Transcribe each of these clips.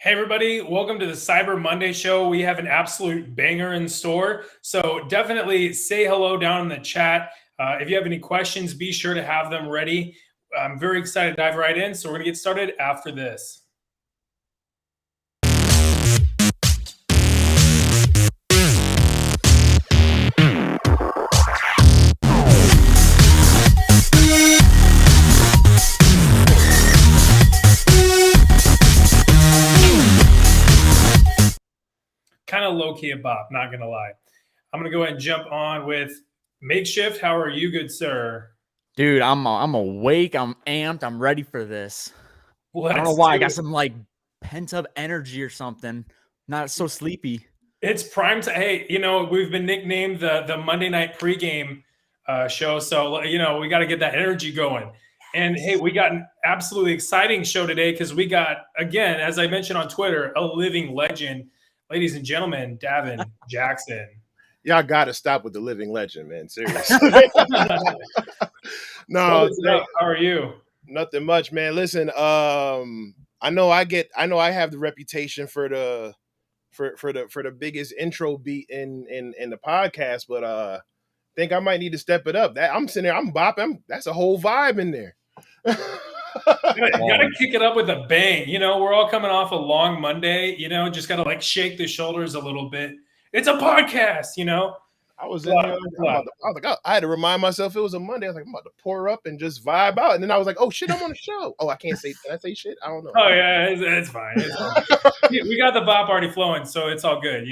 Hey, everybody, welcome to the Cyber Monday show. We have an absolute banger in store. So definitely say hello down in the chat. If you have any questions, be sure to have them ready. I'm very excited to dive right in. So we're going to get started after this. Kind of low-key a bop, not gonna lie. I'm gonna go ahead and jump on with Makeshift. How are you, good sir? Dude, I'm awake, I'm amped, I'm ready for this. I don't know Let's why, I do got it. some like pent up energy or something. Not so sleepy. It's prime time. Hey, we've been nicknamed the Monday night pregame show, so we got to get that energy going. And hey, we got an absolutely exciting show today because we got, again, as I mentioned on Twitter, a living legend, ladies and gentlemen, Davin Jackson. Y'all got to stop with the living legend, man. Seriously. No, What is up? How are you? nothing much, man. Listen, I know I have the reputation for the biggest intro beat in the podcast, but I think I might need to step it up. That I'm sitting there, I'm bopping. That's a whole vibe in there. Gotta kick it up with a bang. We're all coming off a long Monday, just gotta like shake the shoulders a little bit. It's a podcast. I was in there. I had to remind myself it was a Monday. I was like, I'm about to pour up and just vibe out. And then I was like, oh shit, I'm on the show. Oh, I can't say. Can I say shit? I don't know. Oh yeah, it's fine. It's all good. We got the bop already flowing, so it's all good.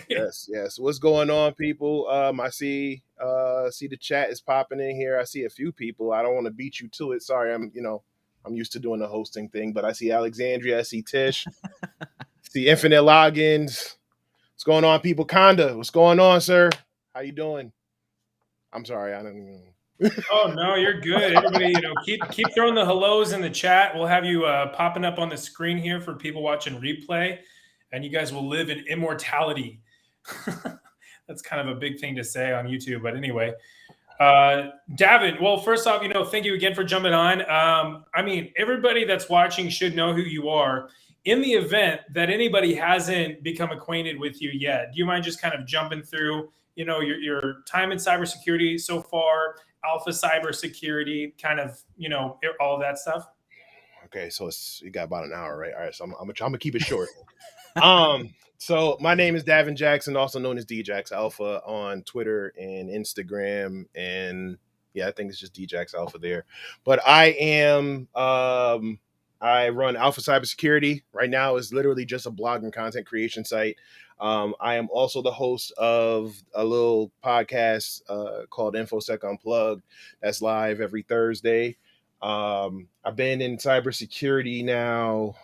Yes. What's going on, people? I see the chat is popping in here. I see a few people. I don't want to beat you to it. Sorry, I'm used to doing the hosting thing, but I see Alexandria, I see Tish, see Infinite Logins. What's going on, people? Conda, what's going on, sir? How you doing? I'm sorry, I don't know. Oh no, you're good. Everybody, keep throwing the hellos in the chat. We'll have you popping up on the screen here for people watching replay, and you guys will live in immortality. That's kind of a big thing to say on YouTube, but anyway. Davin, well, first off, thank you again for jumping on. Everybody that's watching should know who you are. In the event that anybody hasn't become acquainted with you yet, do you mind just kind of jumping through, your time in cybersecurity so far, Alpha Cybersecurity, kind of, all of that stuff? Okay, so you got about an hour, right? All right, so I'm gonna keep it short. So my name is Davin Jackson, also known as DJax Alpha on Twitter and Instagram, and yeah, I think it's just DJax Alpha there. But I run Alpha Cybersecurity. Right now is literally just a blog and content creation site. I am also the host of a little podcast called Infosec Unplugged that's live every Thursday. I've been in cybersecurity now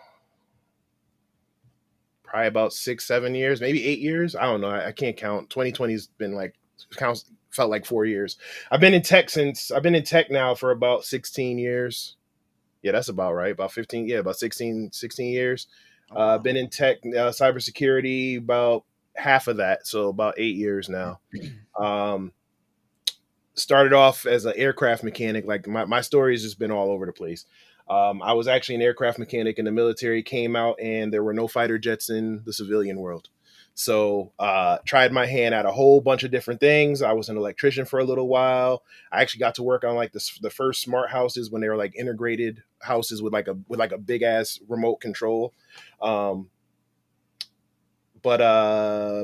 probably about 6-7 years, maybe 8 years. I don't know. I can't count. 2020's been felt like 4 years. I've been in tech now for about 16 years. Yeah, that's about right. About 15. Yeah, about 16 years. Been in tech, cybersecurity about half of that. So about 8 years now. Started off as an aircraft mechanic. Like my story has just been all over the place. I was actually an aircraft mechanic in the military, came out, and there were no fighter jets in the civilian world. So tried my hand at a whole bunch of different things. I was an electrician for a little while. I actually got to work on like the first smart houses when they were like integrated houses with like a big ass remote control. But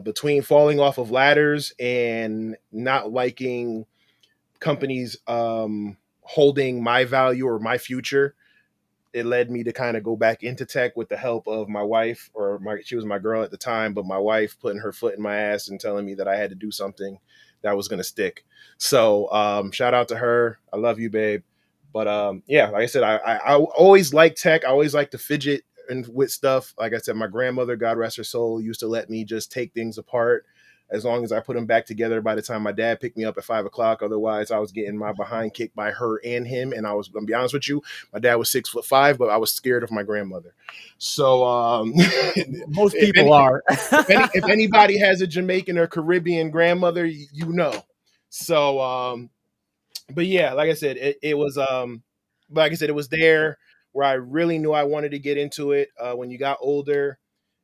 between falling off of ladders and not liking companies holding my value or my future, it led me to kind of go back into tech with the help of my wife, she was my girl at the time, but my wife putting her foot in my ass and telling me that I had to do something that was going to stick. So shout out to her. I love you, babe. But yeah, like I said, I always liked tech. I always liked to fidget and with stuff. Like I said, my grandmother, God rest her soul, used to let me just take things apart as long as I put them back together by the time my dad picked me up at 5 o'clock. Otherwise, I was getting my behind kicked by her and him. And I was going to be honest with you, my dad was 6'5", but I was scared of my grandmother. So Most people are. if anybody has a Jamaican or Caribbean grandmother, you know. So, but yeah, like I said, it was, like I said, it was there where I really knew I wanted to get into it. When you got older,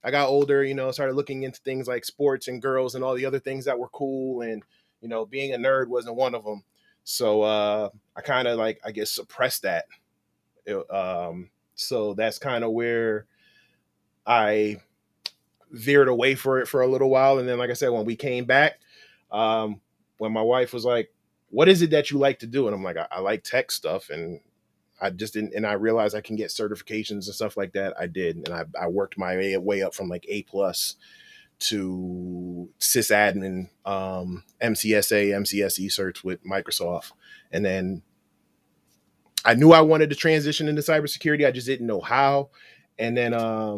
I got older, you know, started looking into things like sports and girls and all the other things that were cool. And, you know, being a nerd wasn't one of them. So I kind of like, I guess, suppressed that. So that's kind of where I veered away for it for a little while. And then, like I said, when we came back, when my wife was like, what is it that you like to do? And I'm like, I like tech stuff. And I just didn't, and I realized I can get certifications and stuff like that. I did. And I worked my way up from like A+ to sysadmin, MCSA, MCSE certs with Microsoft. And then I knew I wanted to transition into cybersecurity. I just didn't know how. And then I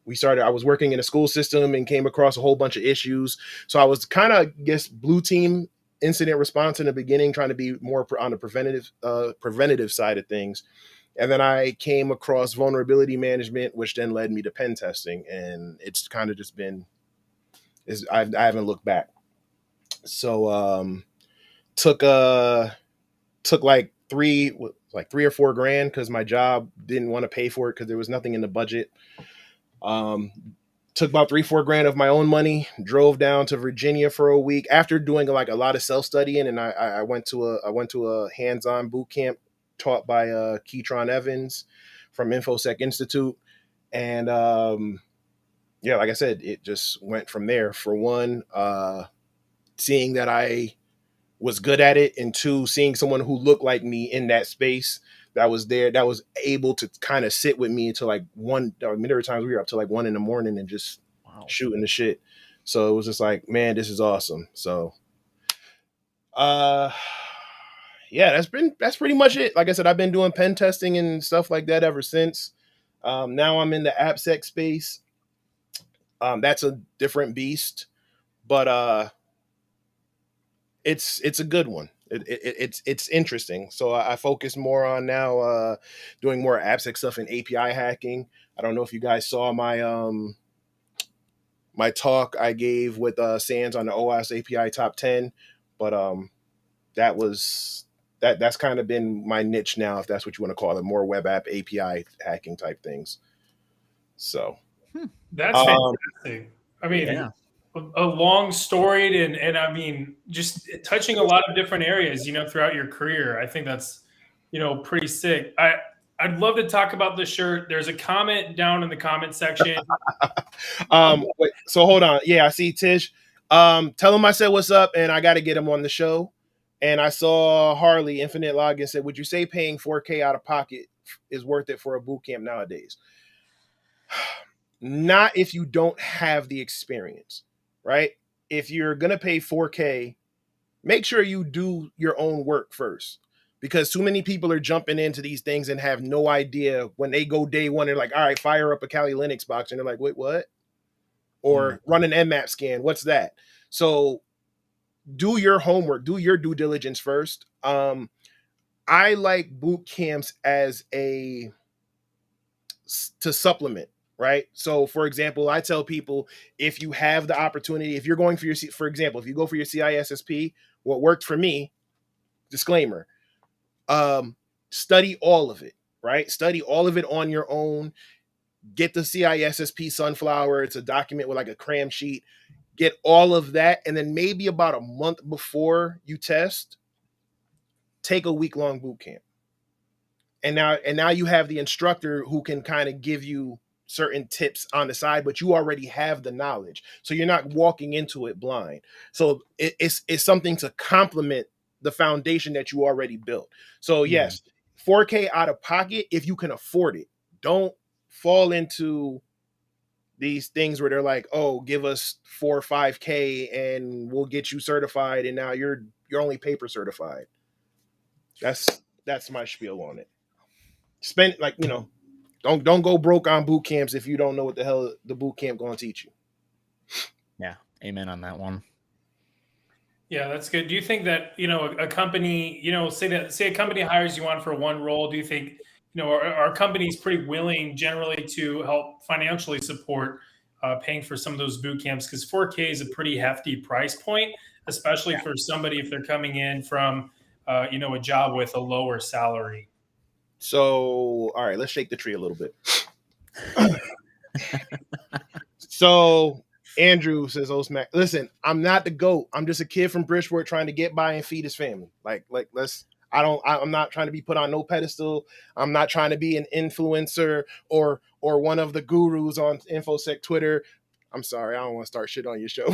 was working in a school system and came across a whole bunch of issues. So I was kind of, I guess, blue team incident response in the beginning, trying to be more on the preventative side of things. And then I came across vulnerability management, which then led me to pen testing. And it's kind of just been, I haven't looked back. So took like three or $4,000 because my job didn't want to pay for it because there was nothing in the budget. Took about $3-4 of my own money, drove down to Virginia for a week after doing like a lot of self-studying. And I went to a hands-on boot camp taught by Keytron Evans from Infosec Institute. And yeah, like I said, it just went from there. For one, seeing that I was good at it, and two, seeing someone who looked like me in that space that was there, that was able to kind of sit with me until like one. I mean, there were times we were up to like 1 a.m. and just shooting the shit. So it was just like, man, this is awesome. So, yeah, that's pretty much it. Like I said, I've been doing pen testing and stuff like that ever since. Now I'm in the AppSec space. That's a different beast, but it's a good one. It's interesting. So I focus more on now doing more AppSec stuff and API hacking. I don't know if you guys saw my my talk I gave with Sands on the OS API top 10, but that's kind of been my niche now, if that's what you want to call it, more web app API hacking type things. So that's fantastic. I mean, yeah. a long storied and I mean, just touching a lot of different areas, you know, throughout your career. I think that's, you know, pretty sick. I'd love to talk about the shirt. There's a comment down in the comment section. Wait, so hold on. Yeah, I see Tish. Tell him I said what's up, and I got to get him on the show. And I saw Harley Infinite Login said, "Would you say paying $4,000 out of pocket is worth it for a boot camp nowadays?" Not if you don't have the experience, right? If you're gonna pay $4,000, make sure you do your own work first. Because too many people are jumping into these things and have no idea. When they go day one, they're like, all right, fire up a Kali Linux box. And they're like, wait, what? Or run an Nmap scan. What's that? So do your homework, do your due diligence first. I like boot camps as to supplement, right? So for example, I tell people, if you have the opportunity, if you're going for example, if you go for your CISSP, what worked for me, disclaimer, study all of it, right? Study all of it on your own. Get the CISSP Sunflower. It's a document with like a cram sheet. Get all of that. And then maybe about a month before you test, take a week-long boot camp. And now you have the instructor who can kind of give you certain tips on the side, but you already have the knowledge. So you're not walking into it blind. So it's something to complement the foundation that you already built. So yes, $4,000 out of pocket if you can afford it. Don't fall into these things where they're like, oh, give us $4,000 or $5,000 and we'll get you certified, and now you're only paper certified. That's my spiel on it. Spend, like, you know, don't go broke on boot camps if you don't know what the hell the boot camp going to teach you. Yeah, amen on that one. Yeah, that's good. Do you think that, you know, a company, you know, say a company hires you on for one role, do you think, you know, are companies pretty willing generally to help financially support paying for some of those boot camps? Because $4,000 is a pretty hefty price point, especially for somebody if they're coming in from, you know, a job with a lower salary. So, all right, let's shake the tree a little bit. So, Andrew says, "Oh, smack. Listen, I'm not the GOAT. I'm just a kid from Bridgeport trying to get by and feed his family. I'm not trying to be put on no pedestal. I'm not trying to be an influencer or one of the gurus on Infosec Twitter. I'm sorry, I don't want to start shit on your show."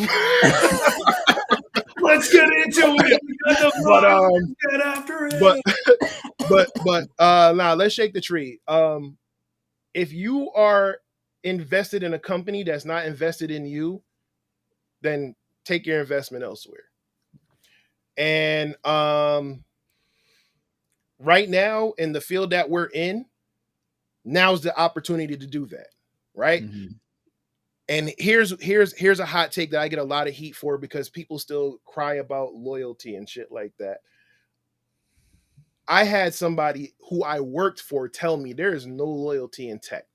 Let's get into it. We got the But, Let's get after it. but now let's shake the tree. If you are invested in a company that's not invested in you, then take your investment elsewhere. And right now in the field that we're in, now's the opportunity to do that, right? Mm-hmm. And here's a hot take that I get a lot of heat for because people still cry about loyalty and shit like that. I had somebody who I worked for tell me there is no loyalty in tech.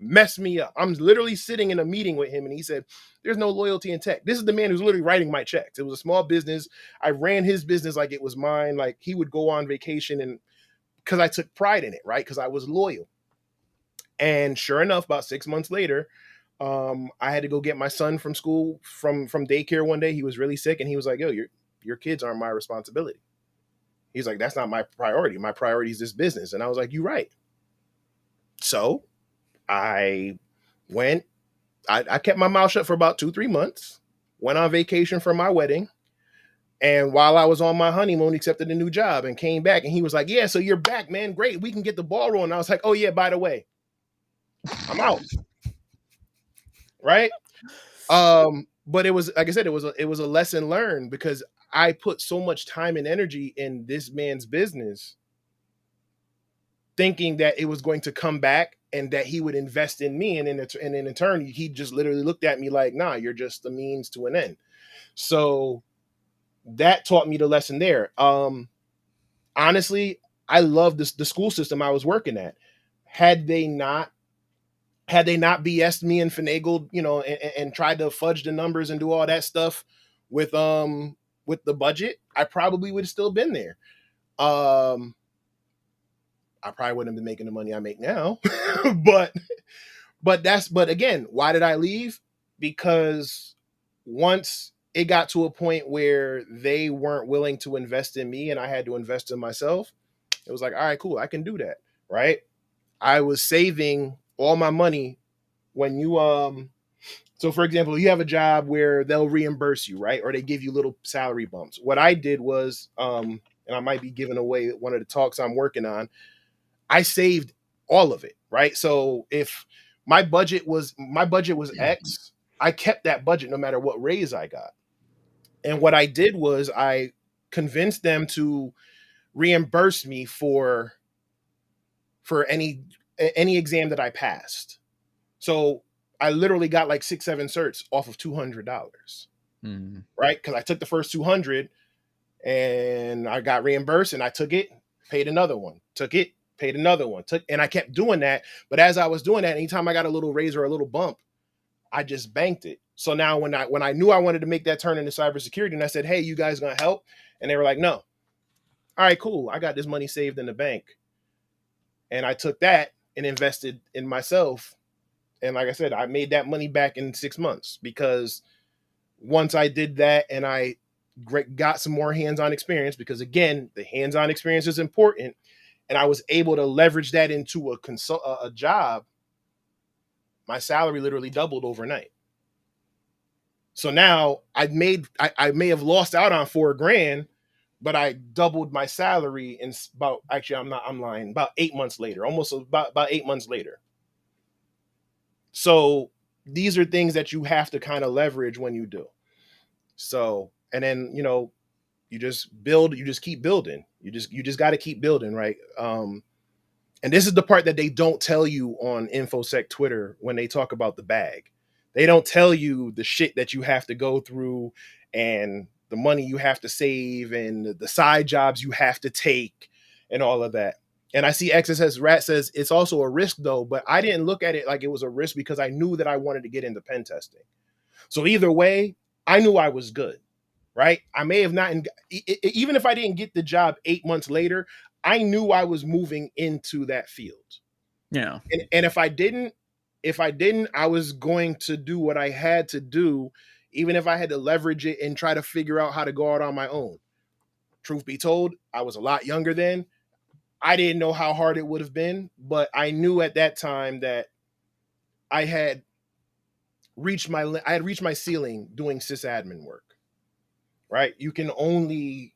Mess me up. I'm literally sitting in a meeting with him and he said, there's no loyalty in tech. This is the man who's literally writing my checks. It was a small business. I ran his business like it was mine. Like he would go on vacation and because I took pride in it, right? Because I was loyal. And sure enough, about 6 months later, I had to go get my son from school from daycare one day. He was really sick and he was like, yo, your kids aren't my responsibility. He's like, that's not my priority. My priority is this business. And I was like, you're right. So I went, I kept my mouth shut for about 2-3 months, went on vacation for my wedding. And while I was on my honeymoon, accepted a new job and came back. And he was like, yeah, so you're back, man. Great. We can get the ball rolling. And I was like, oh yeah, by the way, I'm out. Right. But it was, like I said, it was a lesson learned because I put so much time and energy in this man's business thinking that it was going to come back and that he would invest in me. And in turn, he just literally looked at me like, nah, you're just the means to an end. So that taught me the lesson there. Honestly, I love the school system I was working at. Had they not BS'd me and finagled, and tried to fudge the numbers and do all that stuff with the budget, I probably would have still been there. I probably wouldn't have been making the money I make now. but again, why did I leave? Because once it got to a point where they weren't willing to invest in me and I had to invest in myself, it was like, all right, cool, I can do that, right? I was saving all my money when you so for example, you have a job where they'll reimburse you, right? Or they give you little salary bumps. What I did was and I might be giving away one of the talks I'm working on, I saved all of it, right? So if my budget was X, I kept that budget no matter what raise I got. And what I did was I convinced them to reimburse me for any exam that I passed. So I literally got like 6-7 certs off of $200, right? Because I took the first 200 and I got reimbursed and I took it, paid another one, took it, paid another one, and I kept doing that. But as I was doing that, anytime I got a little raise or a little bump, I just banked it. So now when I knew I wanted to make that turn into cybersecurity and I said, hey, you guys gonna help? And they were like, no. All right, cool. I got this money saved in the bank. And I took that and invested in myself. And like I said, I made that money back in 6 months because once I did that and I got some more hands-on experience, because again, the hands-on experience is important. And I was able to leverage that into a job. My salary literally doubled overnight. So now I may have lost out on $4,000, but I doubled my salary in I'm lying, about 8 months later, almost about 8 months later. So these are things that you have to kind of leverage when you do. So, and then, you just keep building. You just got to keep building, right? And this is the part that they don't tell you on Infosec Twitter when they talk about the bag. They don't tell you the shit that you have to go through and the money you have to save and the side jobs you have to take and all of that. And I see XSS Rat says it's also a risk though, but I didn't look at it like it was a risk because I knew that I wanted to get into pen testing. So either way, I knew I was good, right? I may have not, even if I didn't get the job 8 months later, I knew I was moving into that field. Yeah. And if I didn't, I was going to do what I had to do, even if I had to leverage it and try to figure out how to go out on my own. Truth be told, I was a lot younger then. I didn't know how hard it would have been, but I knew at that time that I had reached my ceiling doing sysadmin work. Right? You can only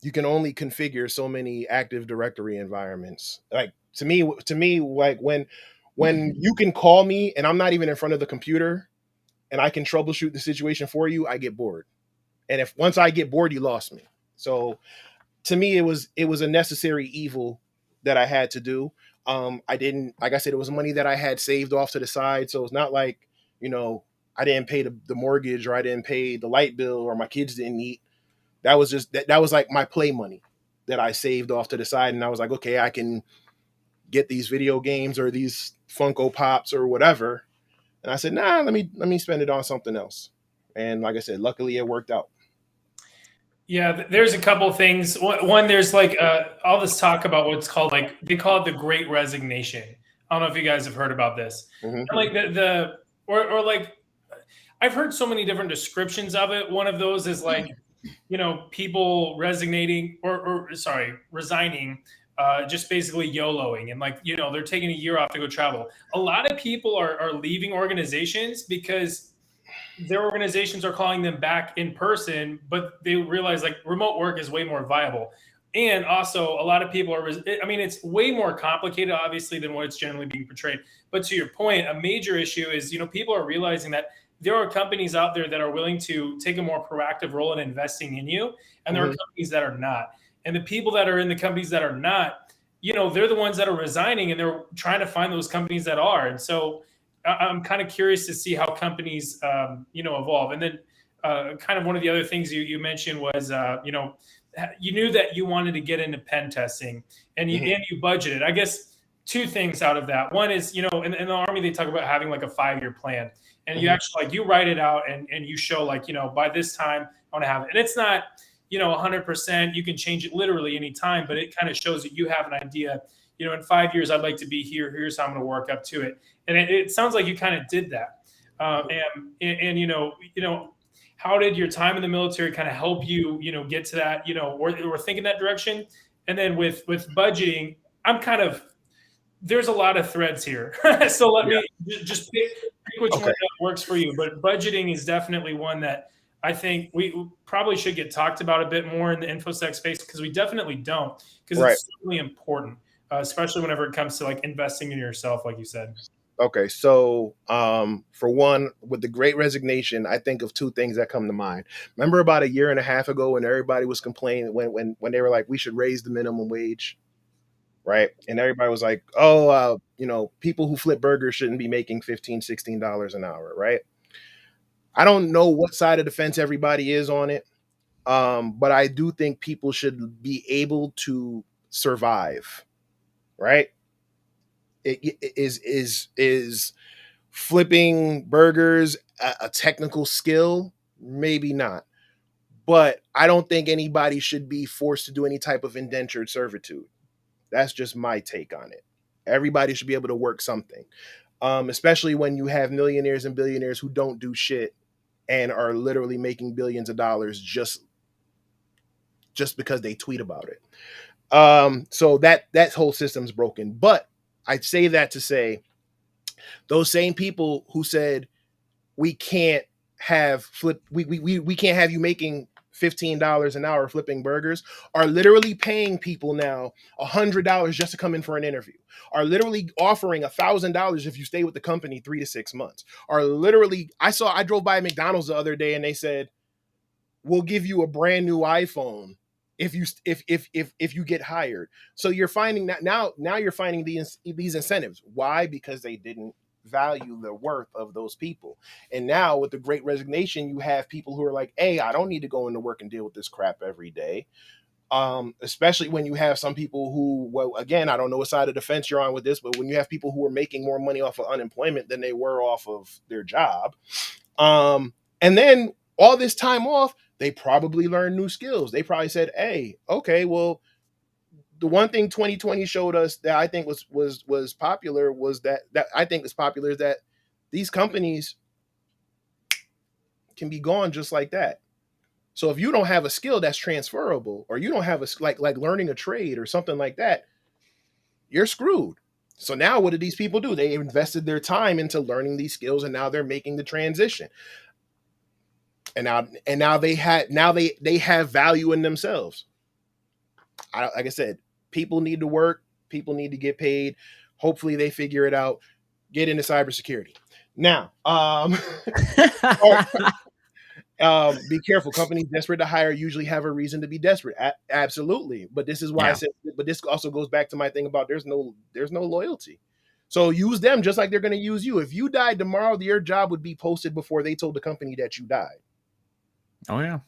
configure so many Active Directory environments. Like to me, like when you can call me and I'm not even in front of the computer and I can troubleshoot the situation for you, I get bored. And if once I get bored, you lost me. So to me, it was a necessary evil that I had to do. I didn't, like I said, it was money that I had saved off to the side. So it's not like, I didn't pay the mortgage, or I didn't pay the light bill, or my kids didn't eat. That was just that was like my play money that I saved off to the side. And I was like, okay, I can get these video games or these Funko Pops or whatever. And I said, nah, let me spend it on something else. And like I said, luckily it worked out. Yeah, there's a couple of things. One, there's like all this talk about what's called, like, they call it the Great Resignation. I don't know if you guys have heard about this. Mm-hmm. And like or like, I've heard so many different descriptions of it. One of those is like, people resigning resigning, just basically YOLOing, and like, they're taking a year off to go travel. A lot of people are leaving organizations because their organizations are calling them back in person, but they realize like remote work is way more viable. And also, a lot of people it's way more complicated, obviously, than what it's generally being portrayed. But to your point, a major issue is, people are realizing that there are companies out there that are willing to take a more proactive role in investing in you, and there are companies that are not. And the people that are in the companies that are not, they're the ones that are resigning, and they're trying to find those companies that are. And so I'm kind of curious to see how companies, evolve. And then kind of one of the other things you mentioned was, you knew that you wanted to get into pen testing, and you budgeted. I guess two things out of that. One is, in the Army, they talk about having like a 5-year plan, and you actually, like, you write it out and you show, like, by this time I want to have it. And it's not, 100%. You can change it literally anytime, but it kind of shows that you have an idea. In 5 years, I'd like to be here. Here's how I'm going to work up to it. And it sounds like you kind of did that. How did your time in the military kind of help you, get to that, or think in that direction? And then with budgeting, there's a lot of threads here. So let me just pick which one that works for you. But budgeting is definitely one that I think we probably should get talked about a bit more in the InfoSec space, because we definitely don't, because it's really important, especially whenever it comes to like investing in yourself, like you said. Okay, so for one, with the Great Resignation, I think of two things that come to mind. Remember about a year and a half ago when everybody was complaining, when they were like, we should raise the minimum wage, right? And everybody was like, oh, people who flip burgers shouldn't be making $15, $16 an hour, right? I don't know what side of the fence everybody is on it, but I do think people should be able to survive, right? Is flipping burgers a technical skill? Maybe not. But I don't think anybody should be forced to do any type of indentured servitude. That's just my take on it. Everybody should be able to work something, especially when you have millionaires and billionaires who don't do shit and are literally making billions of dollars just because they tweet about it. So that whole system's broken. But I'd say that to say, those same people who said we can't have we can't have you making $15 an hour flipping burgers are literally paying people now $100 just to come in for an interview, are literally offering $1,000 if you stay with the company 3 to 6 months, are literally, I drove by McDonald's the other day and they said, we'll give you a brand new iPhone if you get hired. So you're finding that now you're finding these incentives. Why? Because they didn't value the worth of those people. And now with the Great Resignation, you have people who are like, hey, I don't need to go into work and deal with this crap every day. Especially when you have some people who, well, again, I don't know what side of the fence you're on with this, but when you have people who are making more money off of unemployment than they were off of their job, and then all this time off, they probably learned new skills. They probably said, hey, okay, well, the one thing 2020 showed us that I think was popular was that I think is popular is that these companies can be gone just like that. So if you don't have a skill that's transferable, or you don't have a like learning a trade or something like that, you're screwed. So now what did these people do? They invested their time into learning these skills, and now they're making the transition. And now they have value in themselves. Like I said, people need to work, people need to get paid. Hopefully they figure it out, get into cybersecurity. Now, be careful. Companies desperate to hire usually have a reason to be desperate. Absolutely. But this is why I said, but this also goes back to my thing about there's no loyalty. So use them just like they're going to use you. If you died tomorrow, your job would be posted before they told the company that you died. Oh, yeah.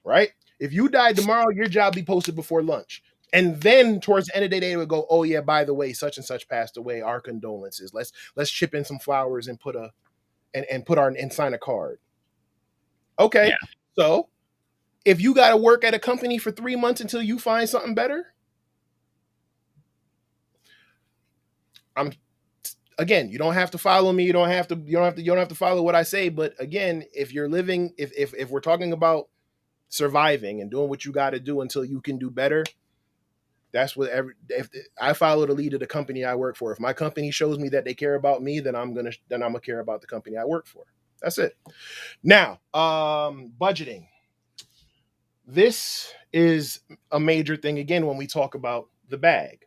Right? If you died tomorrow, your job be posted before lunch. And then towards the end of the day, they would go, oh yeah, by the way, such and such passed away. Our condolences. Let's chip in some flowers and and sign a card. Okay. Yeah. So if you got to work at a company for 3 months until you find something better, again, you don't have to follow me. You don't have to follow what I say. But again, if you're living, if we're talking about surviving and doing what you got to do until you can do better, that's what if I follow the lead of the company I work for. If my company shows me that they care about me, then I'm gonna care about the company I work for. That's it. Now, budgeting. This is a major thing again when we talk about the bag,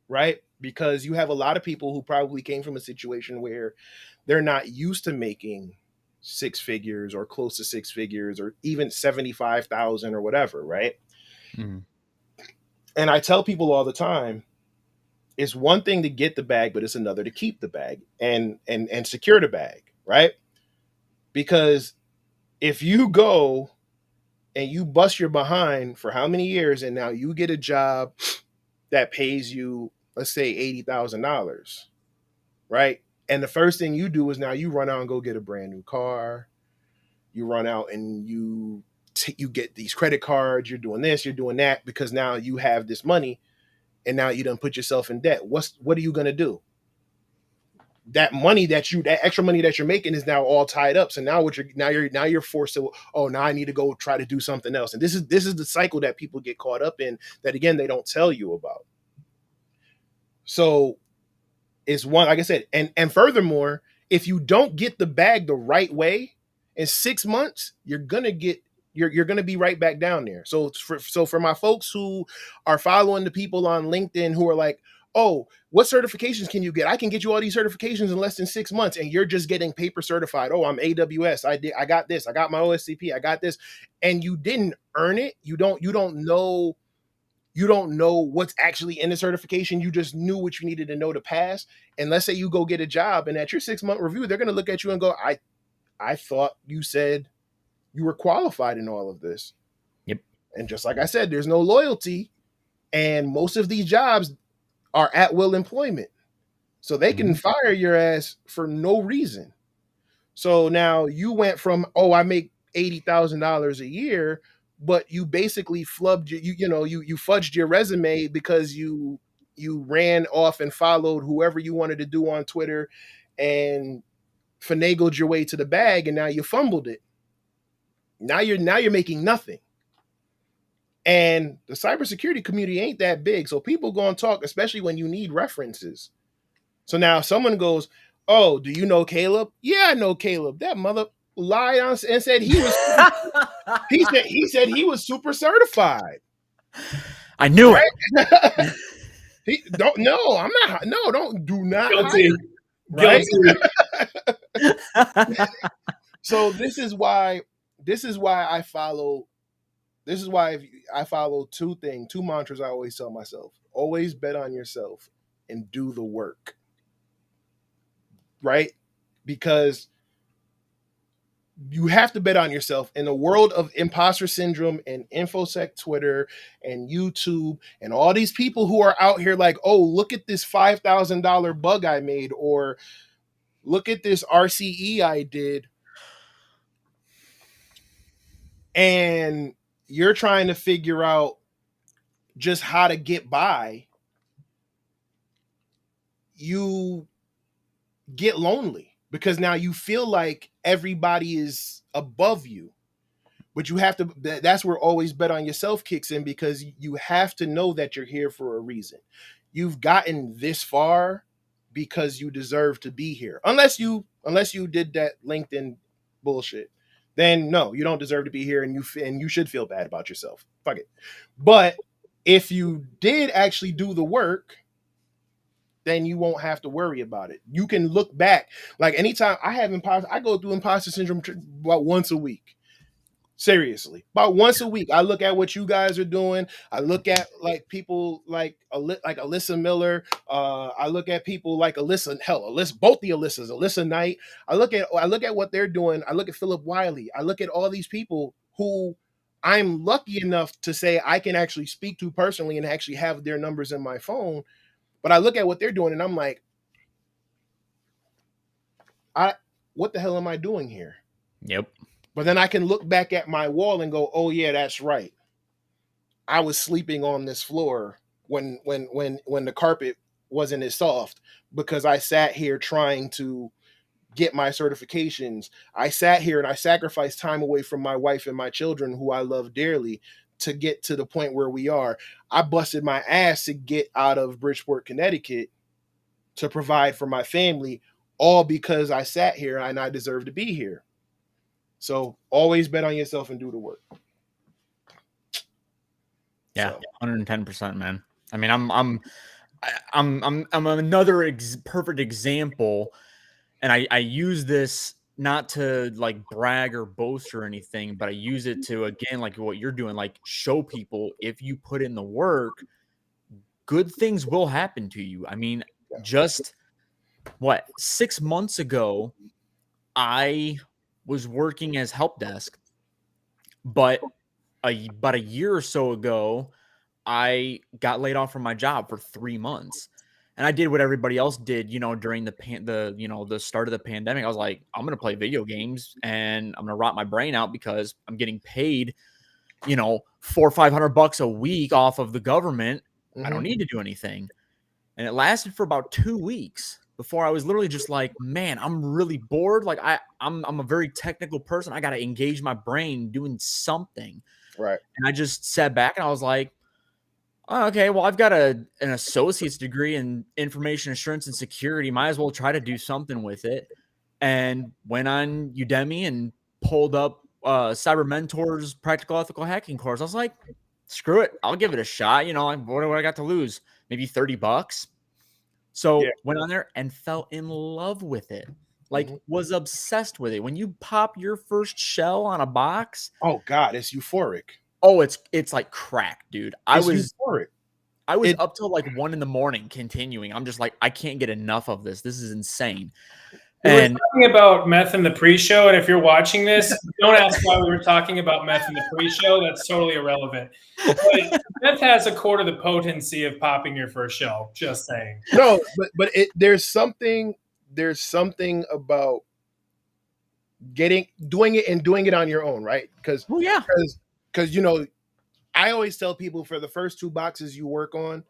right? Because you have a lot of people who probably came from a situation where they're not used to making six figures or close to six figures or even 75,000 or whatever, right? Mm-hmm. And I tell people all the time, it's one thing to get the bag, but it's another to keep the bag and secure the bag, right? Because if you go and you bust your behind for how many years, and now you get a job that pays you, let's say $80,000, right? And the first thing you do is now you run out and go get a brand new car. You run out and you get these credit cards. You're doing this, you're doing that, because now you have this money, and now you done put yourself in debt. What are you gonna do? That extra money that you're making is now all tied up. So now you're forced to, now I need to go try to do something else. And this is the cycle that people get caught up in that, again, they don't tell you about. So it's one, like I said, and furthermore, if you don't get the bag the right way, in 6 months, you're gonna be right back down there. So for my folks who are following the people on LinkedIn who are like, oh, what certifications can you get? I can get you all these certifications in less than 6 months, and you're just getting paper certified. Oh, I'm AWS. I got this. I got my OSCP. I got this, and you didn't earn it. You don't know what's actually in the certification. You just knew what you needed to know to pass. And let's say you go get a job, and at your 6 month review, they're going to look at you and go, I thought you said you were qualified in all of this. Yep. And just like I said, there's no loyalty, and most of these jobs are at will employment. So they can fire your ass for no reason. So now you went from, I make $80,000 a year, but you basically flubbed you fudged your resume because you ran off and followed whoever you wanted to do on Twitter and finagled your way to the bag, and now you fumbled it. Now you're making nothing. And the cybersecurity community ain't that big, so people gonna talk, especially when you need references. So now if someone goes, oh, do you know Caleb? Yeah, I know Caleb. That mother lied on and said he was he said he was super certified. I knew it. Do not Guilty. Right? So this is why I follow two mantras I always tell myself. Always bet on yourself and do the work. Right? Because you have to bet on yourself in the world of imposter syndrome and Infosec Twitter and YouTube and all these people who are out here like, oh, look at this $5,000 bug I made, or look at this RCE I did. And you're trying to figure out just how to get by, you get lonely because now you feel like everybody is above you. But you have to, that's where always bet on yourself kicks in, because you have to know that you're here for a reason. You've gotten this far because you deserve to be here. Unless you did that LinkedIn bullshit, then no, you don't deserve to be here, and you should feel bad about yourself. Fuck it. But if you did actually do the work, then you won't have to worry about it. You can look back. Like anytime I go through imposter syndrome about once a week. Seriously, about once a week, I look at what you guys are doing. I look at like people like Alyssa Miller. I look at people like Alyssa, both the Alyssas, Alyssa Knight. I look at what they're doing. I look at Philip Wiley. I look at all these people who I'm lucky enough to say I can actually speak to personally and actually have their numbers in my phone. But I look at what they're doing and I'm like, what the hell am I doing here? Yep. But then I can look back at my wall and go, oh yeah, that's right. I was sleeping on this floor when the carpet wasn't as soft because I sat here trying to get my certifications. I sat here and I sacrificed time away from my wife and my children, who I love dearly, to get to the point where we are. I busted my ass to get out of Bridgeport, Connecticut, to provide for my family, all because I sat here and I deserve to be here. So always bet on yourself and do the work. Yeah, 110%, man. I mean, I'm another perfect example, and I use this not to like brag or boast or anything, but I use it to, again, like what you're doing, like show people if you put in the work, good things will happen to you. I mean, just 6 months ago, I was working as help desk, but about a year or so ago, I got laid off from my job for 3 months. And I did what everybody else did, during the start of the pandemic. I was like, I'm going to play video games and I'm going to rot my brain out because I'm getting paid, $400 or $500 a week off of the government. I don't need to do anything. And it lasted for about 2 weeks before I was literally just like, man, I'm really bored. Like I'm a very technical person. I got to engage my brain doing something. Right. And I just sat back and I was like, oh, okay, well, I've got an associate's degree in information assurance and security. Might as well try to do something with it. And went on Udemy and pulled up Cyber Mentor's practical ethical hacking course. I was like, screw it. I'll give it a shot. What do I got to lose? Maybe $30. So went on there and fell in love with it. Like was obsessed with it. When you pop your first shell on a box. Oh God, it's euphoric. Oh, it's like crack, dude. I was euphoric. up till like 1 a.m. continuing. I'm just like, I can't get enough of this. This is insane. We were talking about meth in the pre-show, and if you're watching this, don't ask why we were talking about meth in the pre-show. That's totally irrelevant. But meth has a quarter the potency of popping your first shell. Just saying. No, but there's something about doing it on your own, right? Because I always tell people, for the first 2 boxes you work on,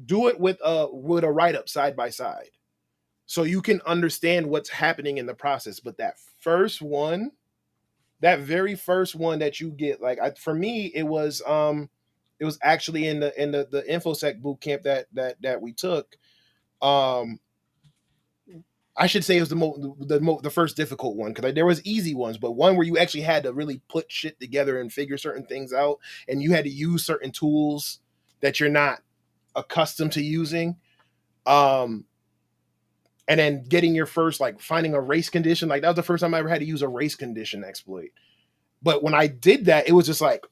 do it with a write-up side by side, so you can understand what's happening in the process. But that very first one that you get, for me, it was actually in the Infosec boot camp that we took. I should say it was the first difficult one, because there was easy ones, but one where you actually had to really put shit together and figure certain things out, and you had to use certain tools that you're not accustomed to using. And then getting your first, finding a race condition, that was the first time I ever had to use a race condition exploit. But when I did that, it was just like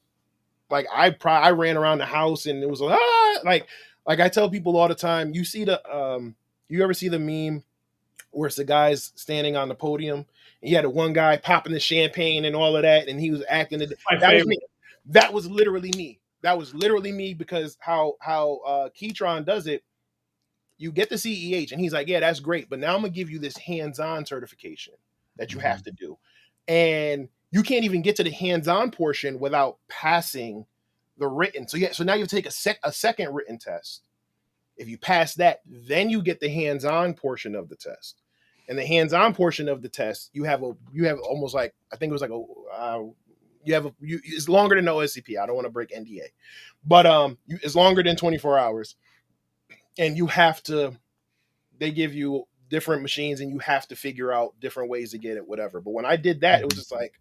I ran around the house and it was like I tell people all the time, you ever see the meme where it's the guys standing on the podium and you had the one guy popping the champagne and all of that, and he was acting that was me. That was literally me, because how Keytron does it. You get the CEH, and he's like, yeah, that's great, but now I'm gonna give you this hands-on certification that you have to do, and you can't even get to the hands-on portion without passing the written. So yeah, so now you take a second written test. If you pass that, then you get the hands-on portion of the test. And the hands-on portion of the test, you have almost like, I think it was like it's longer than OSCP. I don't want to break NDA, but it's longer than 24 hours. And they give you different machines and you have to figure out different ways to get it, whatever. But when I did that, it was just like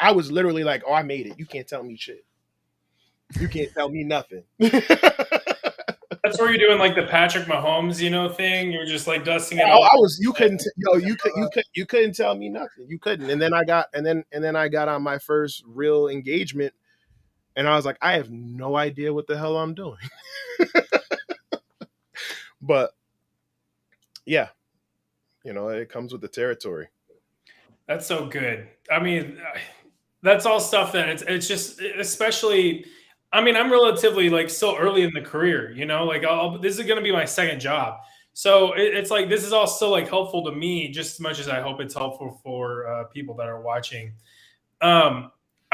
I was literally like, oh, I made it. You can't tell me shit. You can't tell me nothing. That's where you're doing like the Patrick Mahomes, thing. You're just like dusting it Yeah, all. you couldn't tell me nothing. You couldn't. And then I got on my first real engagement, and I was like, I have no idea what the hell I'm doing. But yeah, it comes with the territory. That's so good. I mean, that's all stuff that it's just, especially, I mean, I'm relatively like still early in the career, like this is going to be my second job. So it's like, this is all still like helpful to me just as much as I hope it's helpful for people that are watching. I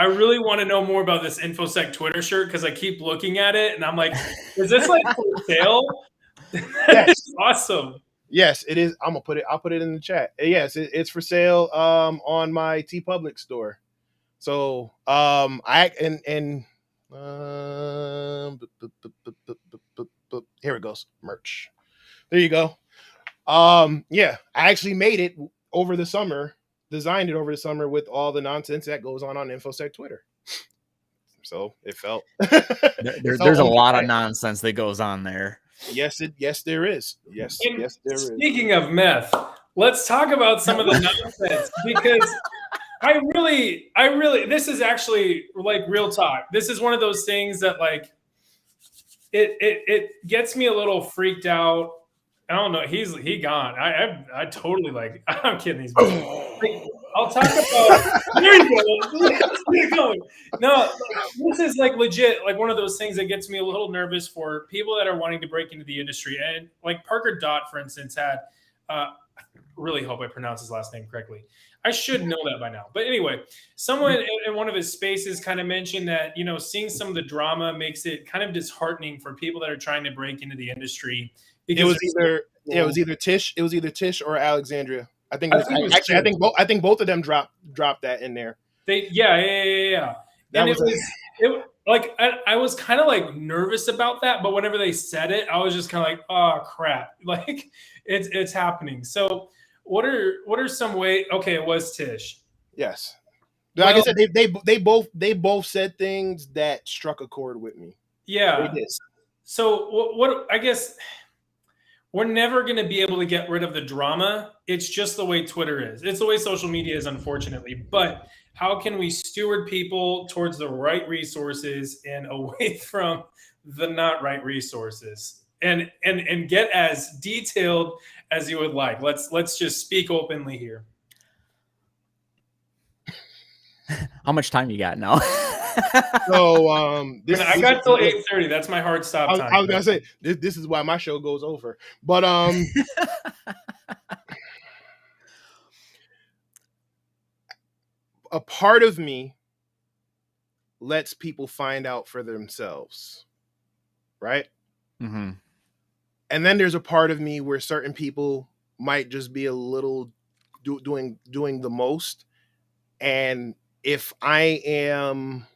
really want to know more about this Infosec Twitter shirt because I keep looking at it and I'm like, is this like for sale? That's awesome. Yes, it is. I'll put it in the chat. Yes, it's for sale on my TeePublic store. So here it goes. Merch. There you go. Yeah, I actually made it over the summer, designed it over the summer with all the nonsense that goes on Infosec Twitter. So it felt there's a lot of nonsense that goes on there. Yes, there is. Yes, there is. Speaking of meth, let's talk about some of the nonsense because I really, this is actually like real talk. This is one of those things that like, it gets me a little freaked out. I don't know. He gone. I totally like, I'm kidding. He's like, I'll talk about, there you go. No, this is like legit, like one of those things that gets me a little nervous for people that are wanting to break into the industry. And like Parker Dot, for instance, had, really hope I pronounce his last name correctly. I should know that by now. But anyway, someone in one of his spaces kind of mentioned that, seeing some of the drama makes it kind of disheartening for people that are trying to break into the industry. Because it was either Tish or Alexandria. I think both of them dropped that in there. Yeah. And it like I was kind of like nervous about that, but whenever they said it, I was just kind of like, oh crap, like it's happening. So what are some ways? Okay, it was Tish. Yes, like I said, they both said things that struck a chord with me. Yeah. So what I guess. We're never going to be able to get rid of the drama. It's just the way Twitter is. It's the way social media is, unfortunately. But how can we steward people towards the right resources and away from the not right resources? And get as detailed as you would like. Let's just speak openly here. How much time you got now? So I got till 8:30. That's my hard stop time. I was gonna say this is why my show goes over. But a part of me lets people find out for themselves, right? Mm-hmm. And then there's a part of me where certain people might just be a little doing the most, and if I am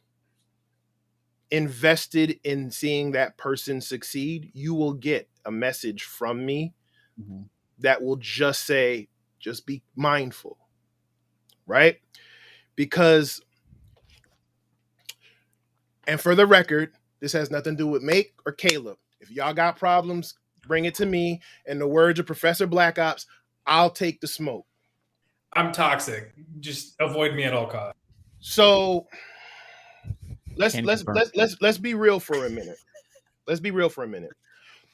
invested in seeing that person succeed, you will get a message from me that will just say, just be mindful, right? Because, and for the record, this has nothing to do with Make or Caleb. If y'all got problems, bring it to me. In the words of Professor Black Ops, I'll take the smoke. I'm toxic. Just avoid me at all costs. So let's be real for a minute. Let's be real for a minute.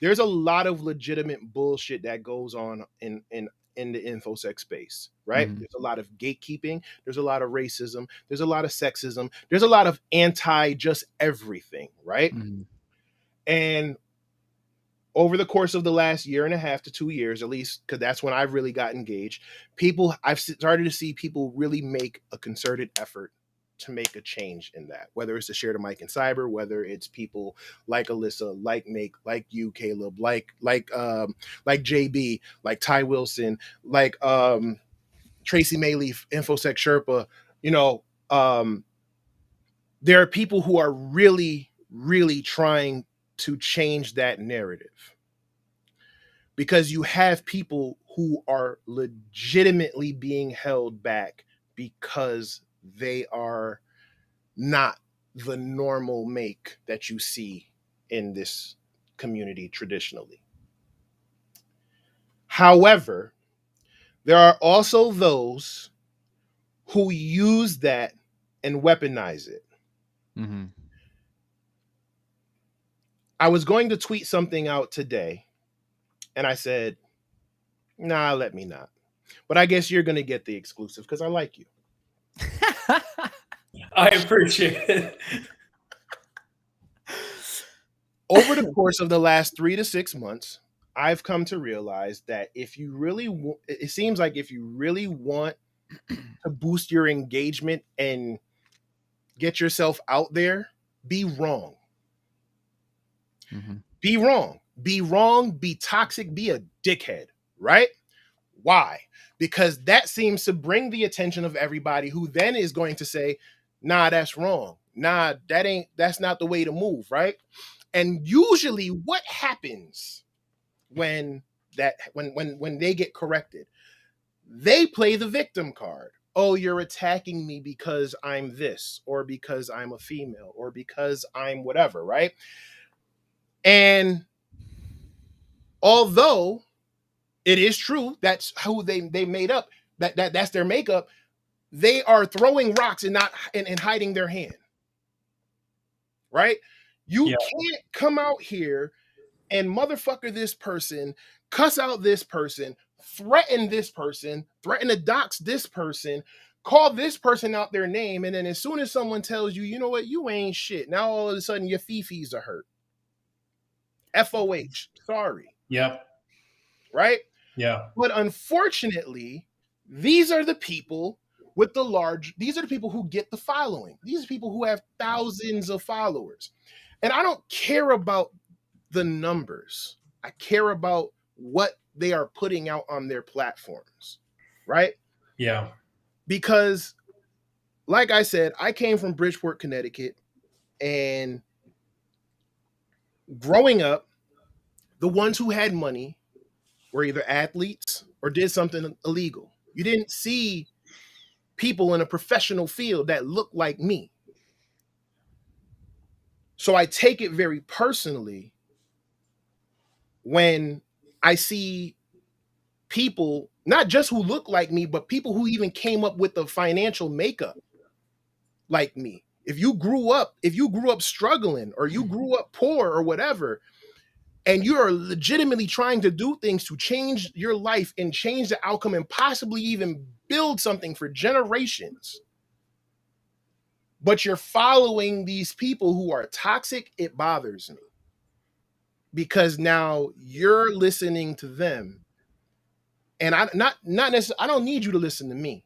There's a lot of legitimate bullshit that goes on in the InfoSec space, right? Mm-hmm. There's a lot of gatekeeping. There's a lot of racism. There's a lot of sexism. There's a lot of just everything, right? Mm-hmm. And over the course of the last year and a half to 2 years, at least, because that's when I've really got engaged, I've started to see people really make a concerted effort to make a change in that, whether it's to share the mic in cyber, whether it's people like Alyssa, like Make, like you, Caleb, like JB, like Ty Wilson, like Tracy Mayleaf, Infosec Sherpa. You know, there are people who are really, really trying to change that narrative, because you have people who are legitimately being held back because they are not the normal make that you see in this community traditionally. However, there are also those who use that and weaponize it. Mm-hmm. I was going to tweet something out today, and I said, nah, let me not. But I guess you're going to get the exclusive because I like you. I appreciate it. Over the course of the last 3 to 6 months, I've come to realize that if you really, it seems like if you really want to boost your engagement and get yourself out there, be wrong. Mm-hmm. Be wrong. Be wrong. Be toxic. Be a dickhead. Right? Why? Because that seems to bring the attention of everybody, who then is going to say, nah, that's wrong. Nah, that's not the way to move. Right? And usually what happens when they get corrected, they play the victim card. Oh, you're attacking me because I'm this, or because I'm a female, or because I'm whatever, right? And although it is true that's who they made up, that's their makeup, they are throwing rocks and not and hiding their hand. Right? You can't come out here and motherfucker this person, cuss out this person, threaten to dox this person, call this person out their name, and then as soon as someone tells you, you know what, you ain't shit, now all of a sudden your fifis are hurt. FOH, sorry. Yep. Right? Yeah. But unfortunately, these are the people these are the people who get the following. These are people who have thousands of followers. And I don't care about the numbers. I care about what they are putting out on their platforms, right? Yeah. Because, like I said, I came from Bridgeport, Connecticut, and growing up, the ones who had money were either athletes or did something illegal. You didn't see people in a professional field that looked like me. So I take it very personally when I see people, not just who look like me, but people who even came up with the financial makeup like me. If you grew up struggling, or you grew up poor or whatever, and you are legitimately trying to do things to change your life and change the outcome and possibly even build something for generations, but you're following these people who are toxic, it bothers me. Because now you're listening to them. And I not necessarily, I don't need you to listen to me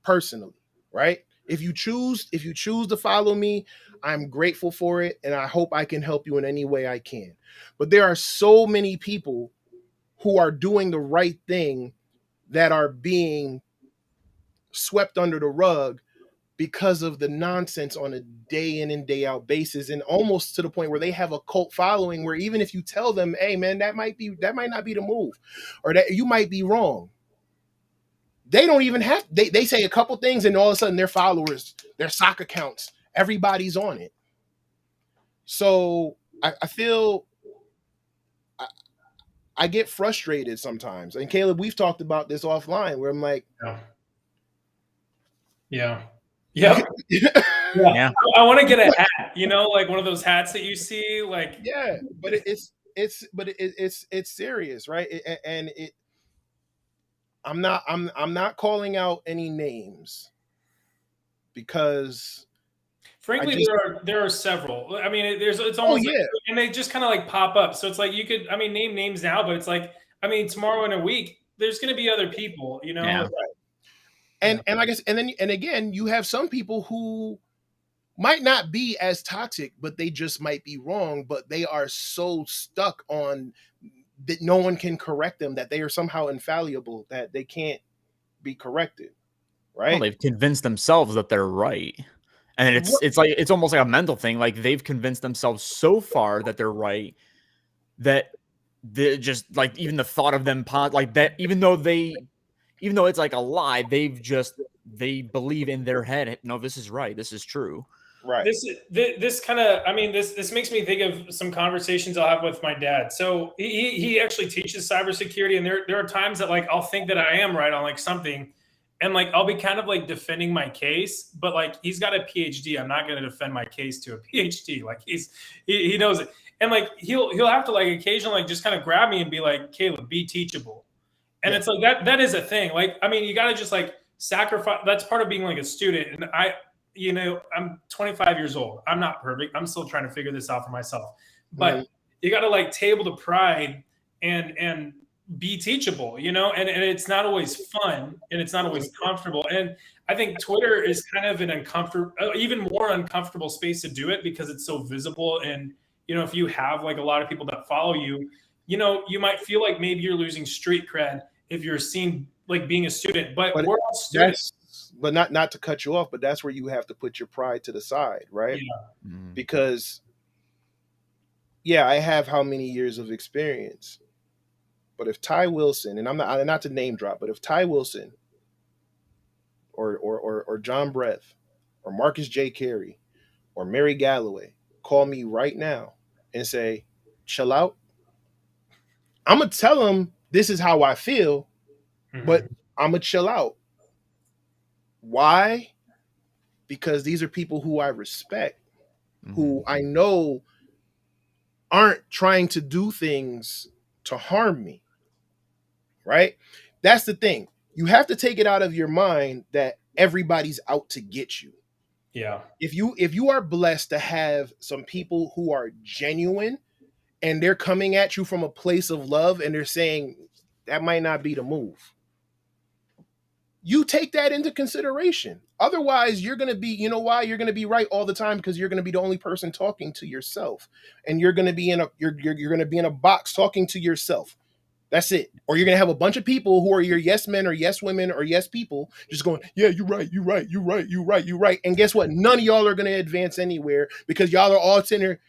personally, right? If you choose to follow me, I'm grateful for it, and I hope I can help you in any way I can. But there are so many people who are doing the right thing that are being swept under the rug because of the nonsense on a day in and day out basis, and almost to the point where they have a cult following, where even if you tell them, hey man, that might not be the move, or that you might be wrong, they don't even have, they say a couple things and all of a sudden their followers, their sock accounts, everybody's on it. So I feel I get frustrated sometimes. And Caleb, we've talked about this offline, where I'm like, yeah. Yep. Yeah. I want to get a hat, like one of those hats that you see, like. Yeah, but it's serious, right? I'm not calling out any names, because frankly, there are several. I mean, it's almost like, and they just kind of like pop up. So it's like, you could, name names now, but it's like, tomorrow in a week, there's going to be other people, Yeah. And I guess, and again, you have some people who might not be as toxic, but they just might be wrong. But they are so stuck on that no one can correct them, that they are somehow infallible, that they can't be corrected. Well, Right? they've convinced themselves that they're right. And it's like it's almost like a mental thing. Like they've convinced themselves so far that they're right that they just like even the thought of them like that, even though it's like a lie, they believe in their head, no, this is right, this is true. Right. This kind of, I mean, this makes me think of some conversations I'll have with my dad. So he actually teaches cybersecurity, and there are times that like I'll think that I am right on like something, and like I'll be kind of like defending my case, but like he's got a PhD. I'm not going to defend my case to a PhD. Like he knows it, and like he'll have to like occasionally like just kind of grab me and be like, Caleb, be teachable, and it's like that is a thing. Like I mean, you got to just like sacrifice. That's part of being like a student, and I'm 25 years old. I'm not perfect. I'm still trying to figure this out for myself. But you got to like table the pride and be teachable, and it's not always fun and it's not always comfortable. And I think Twitter is kind of an uncomfortable, even more uncomfortable space to do it because it's so visible. And, if you have like a lot of people that follow you, you might feel like maybe you're losing street cred if you're seen like being a student, but we're all students. But not to cut you off, but that's where you have to put your pride to the side, right? Yeah. Because I have how many years of experience, but if Ty Wilson, and I'm not to name drop, but if Ty Wilson or John Breath or Marcus J. Carey or Mary Galloway call me right now and say, chill out, I'm gonna tell them this is how I feel, but I'm gonna chill out. Why? Because these are people who I respect, who I know aren't trying to do things to harm me. Right? That's the thing. You have to take it out of your mind that everybody's out to get you. Yeah. If you are blessed to have some people who are genuine and they're coming at you from a place of love and they're saying that might not be the move, you take that into consideration. Otherwise, you're going to be, why? You're going to be right all the time because you're going to be the only person talking to yourself, and you're going to be in a box talking to yourself. That's it. Or you're going to have a bunch of people who are your yes men or yes women or yes people just going, yeah, you're right, you're right, you're right, you're right, you're right. And guess what? None of y'all are going to advance anywhere because y'all are all sitting there.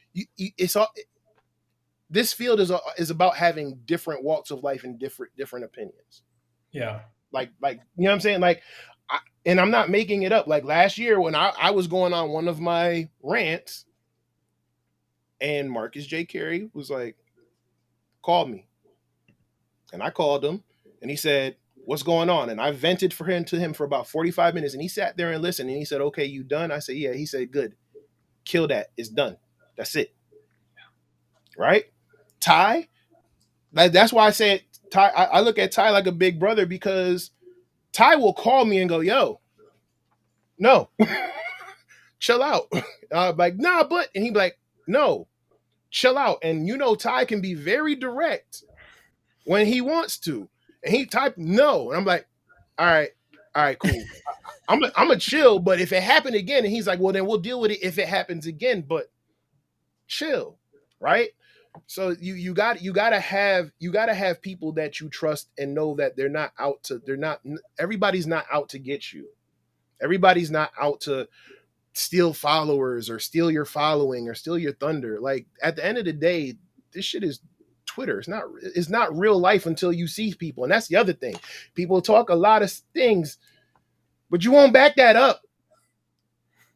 This field is about having different walks of life and different opinions. Yeah. Like, you know what I'm saying? Like, and I'm not making it up. Like last year when I was going on one of my rants and Marcus J. Carey was like, called me. And I called him and he said, what's going on? And I vented to him for about 45 minutes and he sat there and listened and he said, okay, you done? I said, yeah. He said, good. Kill that. It's done. That's it. Right? Ty, that's why I said Ty, I look at Ty like a big brother because Ty will call me and go, yo, no, chill out. I'm like, nah, but, and he'd be like, no, chill out. And Ty can be very direct when he wants to. And he typed no. And I'm like, all right, cool. I'm a chill, but if it happened again, and he's like, well, then we'll deal with it if it happens again, but chill, right? So you gotta have people that you trust and know that everybody's not out to get you. Everybody's not out to steal followers or steal your following or steal your thunder. Like at the end of the day, this shit is Twitter. It's not real life until you see people. And that's the other thing. People talk a lot of things, but you won't back that up.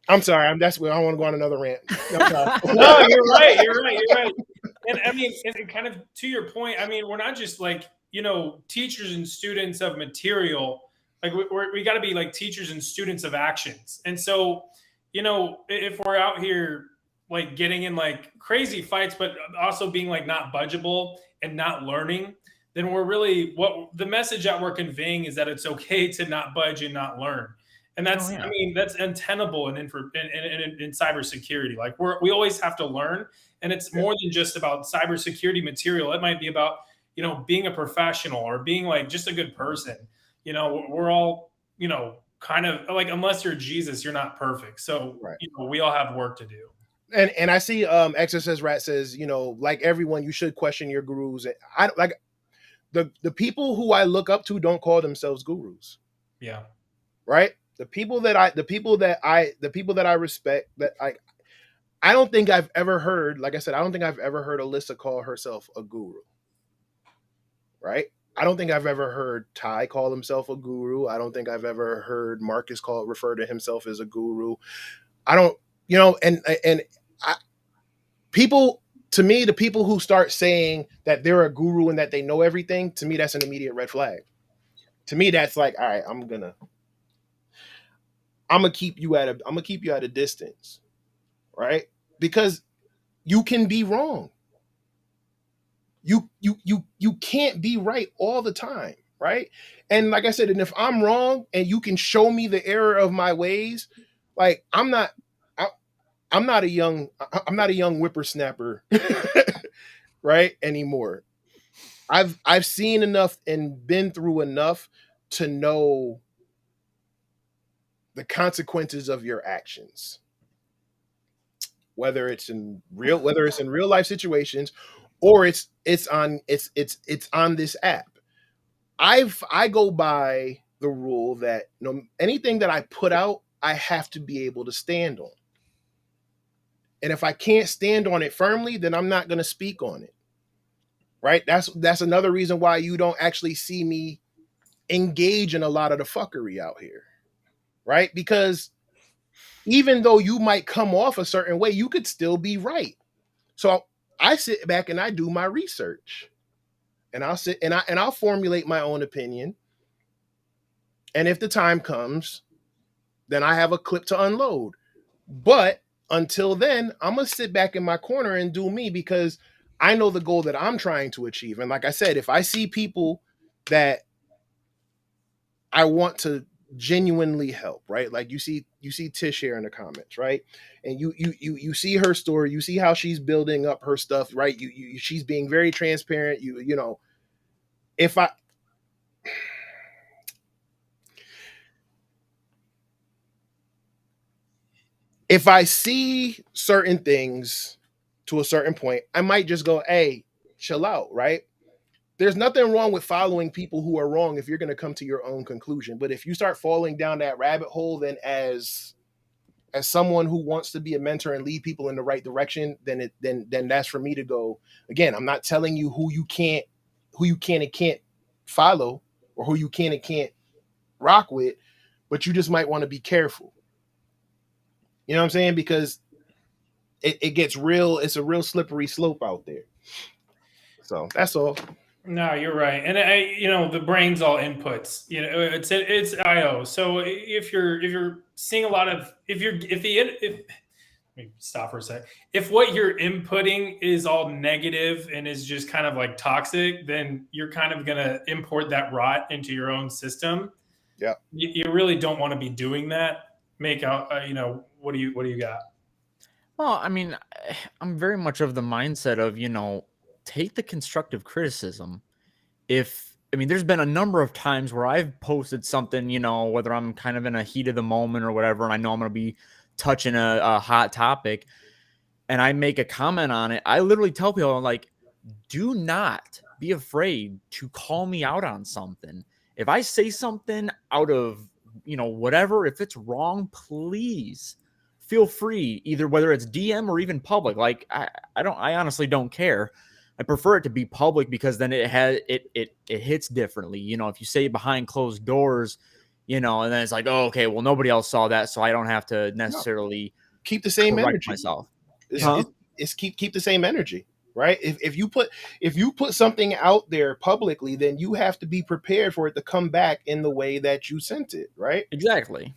I'm sorry. That's where I want to go on another rant. No, you're right. And I mean, and kind of to your point, I mean, we're not just like, teachers and students of material. Like we got to be like teachers and students of actions. And so, if we're out here like getting in like crazy fights, but also being like not budgeable and not learning, then we're really, what the message that we're conveying is that it's okay to not budge and not learn. And that's, I mean, that's untenable in cybersecurity. Like we always have to learn, and it's more than just about cybersecurity material. It might be about, being a professional or being like just a good person. We're all, kind of like, unless you're Jesus, you're not perfect. So Right. we all have work to do. And I see Exorcist Rat says, like everyone, you should question your gurus. I like the people who I look up to don't call themselves gurus. Yeah. Right? The people that I respect, that I don't think I've ever heard, like I said, I don't think I've ever heard Alyssa call herself a guru. Right? I don't think I've ever heard Ty call himself a guru. I don't think I've ever heard Marcus refer to himself as a guru. I don't, and people, to me, the people who start saying that they're a guru and that they know everything, to me, that's an immediate red flag. To me, that's like, all right, I'm gonna keep you at a distance, right? Because you can be wrong. You can't be right all the time, right? And like I said, and if I'm wrong and you can show me the error of my ways, like I'm not a young whippersnapper, right? Anymore. I've seen enough and been through enough to know the consequences of your actions. Whether it's in real life situations or it's on this app. I go by the rule that anything that I put out, I have to be able to stand on. And if I can't stand on it firmly, then I'm not going to speak on it. Right? That's another reason why you don't actually see me engage in a lot of the fuckery out here. Right? Because even though you might come off a certain way, you could still be right. So I sit back and I do my research. And I'll sit and I'll formulate my own opinion. And if the time comes, then I have a clip to unload. But until then, I'm going to sit back in my corner and do me, because I know the goal that I'm trying to achieve. And like I said, if I see people that I want to genuinely help, right? Like you see Tish here in the comments, right? And you see her story, you see how she's building up her stuff, right? She's being very transparent. If I see certain things to a certain point, I might just go, hey, chill out, right? There's nothing wrong with following people who are wrong if you're going to come to your own conclusion. But if you start falling down that rabbit hole, then as someone who wants to be a mentor and lead people in the right direction, then that's for me to go. Again, I'm not telling you who you can and can't follow, or who you can and can't rock with, but you just might want to be careful. You know what I'm saying? Because it gets real. It's a real slippery slope out there. So that's all. No, you're right. And the brain's all inputs. It's IO. So if you're seeing a lot of, let me stop for a sec. If what you're inputting is all negative and is just kind of like toxic, then you're kind of gonna import that rot into your own system. Yeah. You really don't want to be doing that. Make out, what do you got? Well, I mean, I'm very much of the mindset of, take the constructive criticism. There's been a number of times where I've posted something, whether I'm kind of in a heat of the moment or whatever, and I know I'm going to be touching a hot topic, and I make a comment on it. I literally tell people, I'm like, do not be afraid to call me out on something. If I say something out of, whatever, if it's wrong, please feel free, either whether it's DM or even public. Like, I honestly don't care. I prefer it to be public, because then it hits differently. If you say it behind closed doors, and then it's like, oh, okay, well, nobody else saw that, so I don't have to necessarily keep the same energy myself. It's keep the same energy, right? If you put something out there publicly, then you have to be prepared for it to come back in the way that you sent it, right? Exactly.